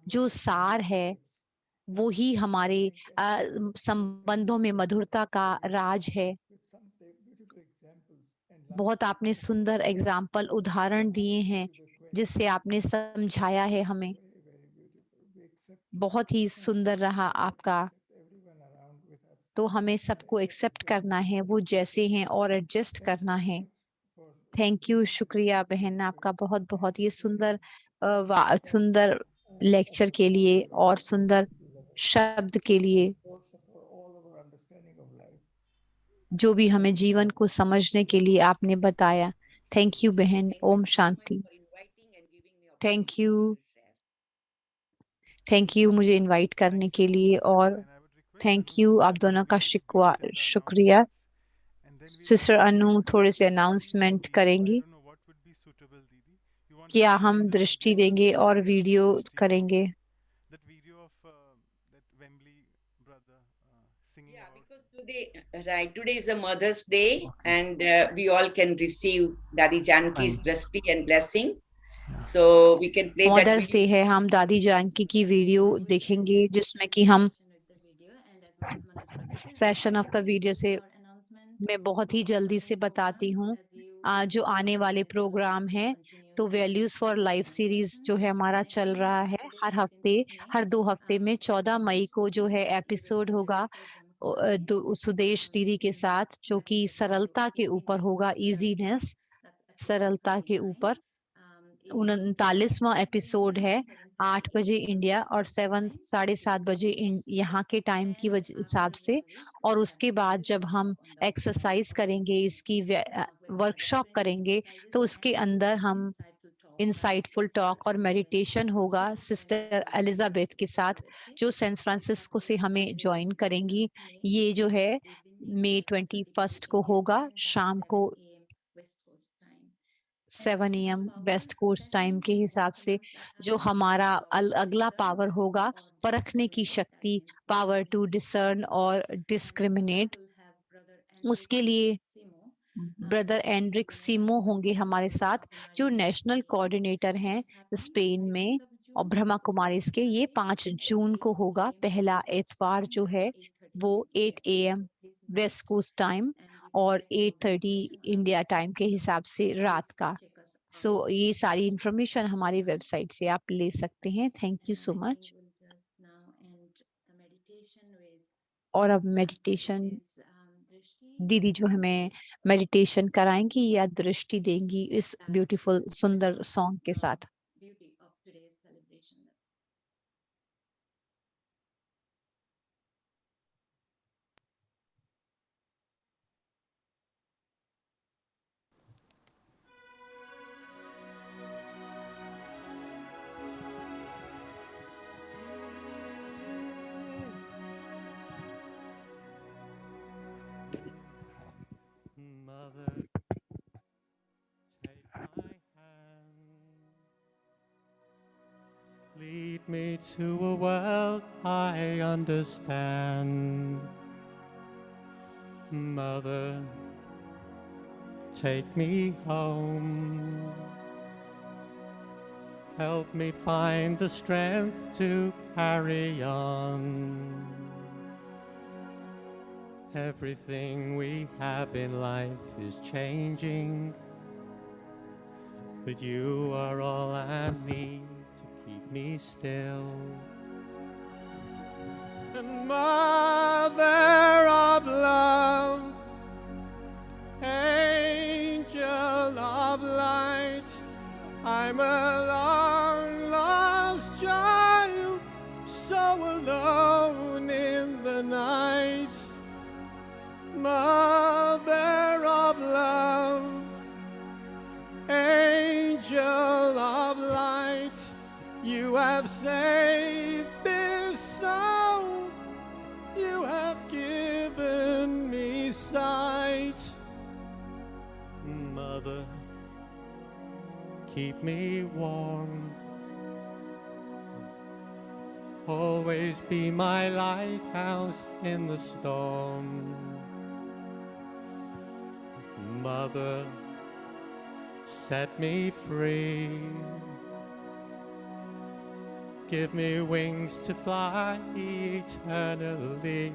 जो सार है वो ही हमारे संबंधों में मधुरता का राज है। बहुत आपने सुंदर एग्जाम्पल, उदाहरण दिए हैं जिससे आपने समझाया है हमें। बहुत ही सुंदर रहा आपका। तो हमें सबको एक्सेप्ट करना है वो जैसे हैं और एडजस्ट करना है। थैंक यू, शुक्रिया बहन आपका बहुत बहुत, ये सुंदर सुंदर लेक्चर के लिए और सुंदर शब्द के लिए, जो भी हमें जीवन को समझने के लिए आपने बताया। थैंक यू बहन। Om Shanti. Thank you, thank you मुझे इनवाइट करने के लिए, और थैंक यू आप दोनों का शुक्रिया। सिस्टर अनु थोड़े से अनाउंसमेंट करेंगी। क्या हम दृष्टि देंगे और वीडियो करेंगे? Yeah, because today is a Mother's Day, and we all can receive Dadi Janki's drashti and blessing. So we can play that mother's day video. है, हम दादी जानकी की वीडियो देखेंगे जिसमें कि हम सेशन ऑफ द वीडियो से मैं बहुत ही जल्दी से बताती हूँ जो आने वाले प्रोग्राम है। तो वैल्यूज फॉर लाइफ सीरीज जो है हमारा चल रहा है हर हफ्ते, हर 2 हफ्ते में 14 मई को जो है एपिसोड होगा सुदेश दीदी के साथ, जो कि सरलता के ऊपर होगा, इजीनेस, सरलता के ऊपर। 39वां एपिसोड है, 8 बजे इंडिया और 7:30 बजे यहाँ के टाइम की हिसाब से। और उसके बाद जब हम एक्सरसाइज करेंगे, इसकी वर्कशॉप करेंगे, तो उसके अंदर हम इंसाइटफुल टॉक और मेडिटेशन होगा सिस्टर एलिजाबेथ के साथ, जो सैन फ्रांसिस्को से हमें ज्वाइन करेंगी। ये जो है मई 21 को होगा, शाम को 7 AM वेस्ट कोस्ट टाइम के हिसाब से। जो हमारा अगला पावर होगा, परखने की शक्ति, पावर टू डिसर्न और डिस्क्रिमिनेट। उसके लिए ब्रदर एंड्रिक सिमो होंगे हमारे साथ, जो नेशनल कोऑर्डिनेटर हैं स्पेन में, और ब्रह्मा कुमारी के। ये 5 जून को होगा, पहला एतवार जो है वो 8 AM वेस्ट कोस्ट टाइम और 8:30 इंडिया टाइम के हिसाब से रात का। सो ये सारी इंफॉर्मेशन हमारी वेबसाइट से आप ले सकते हैं। Thank you so much. और अब मेडिटेशन दीदी जो हमें मेडिटेशन कराएंगी या दृष्टि देंगी इस ब्यूटीफुल सुंदर सॉन्ग के साथ। Mother, me to a world I understand. Mother, take me home. Help me find the strength to carry on. Everything we have in life is changing, but you are all I need to keep me still. And Mother of love, angel of light, I'm a long lost child, so alone in the night. Mother of love, angel of light, you have saved this soul, you have given me sight. Mother, keep me warm, always be my lighthouse in the storm. Mother, set me free, give me wings to fly eternally.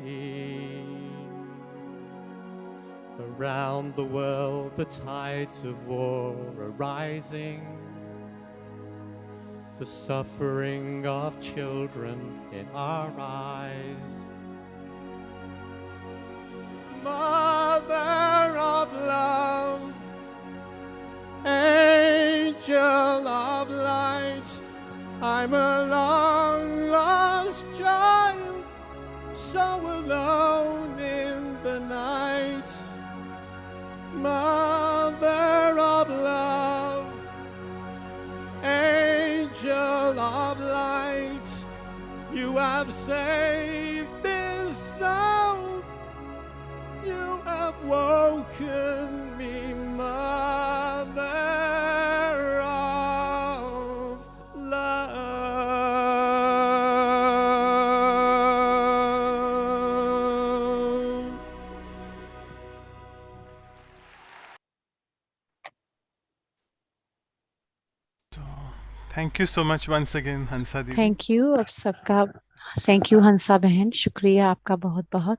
Around the world the tides of war are rising, the suffering of children in our eyes. Mother of love, angel of light, I'm a long lost child, so alone in the night. Mother of love, angel of light, you have saved this soul, you have woken me, Mother of love. So, thank you so much once again, Hansa Didi. Thank you आप सबका, थैंक यू हंसा बहन, शुक्रिया आपका बहुत बहुत।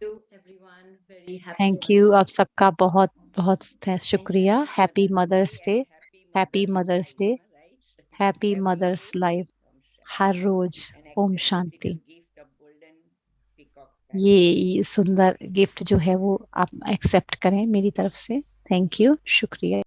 To everyone, very happy thank you Mother's आप Day. सबका बहुत बहुत शुक्रिया। And happy Mother's mother's Day day, and happy mother's day, Life, right? Happy Every mother's day, life, Om हर Shanti. रोज And Om accept this Shanti. little gift of golden peacock ये सुंदर गिफ्ट जो है वो आप एक्सेप्ट करें मेरी तरफ से। थैंक यू, शुक्रिया।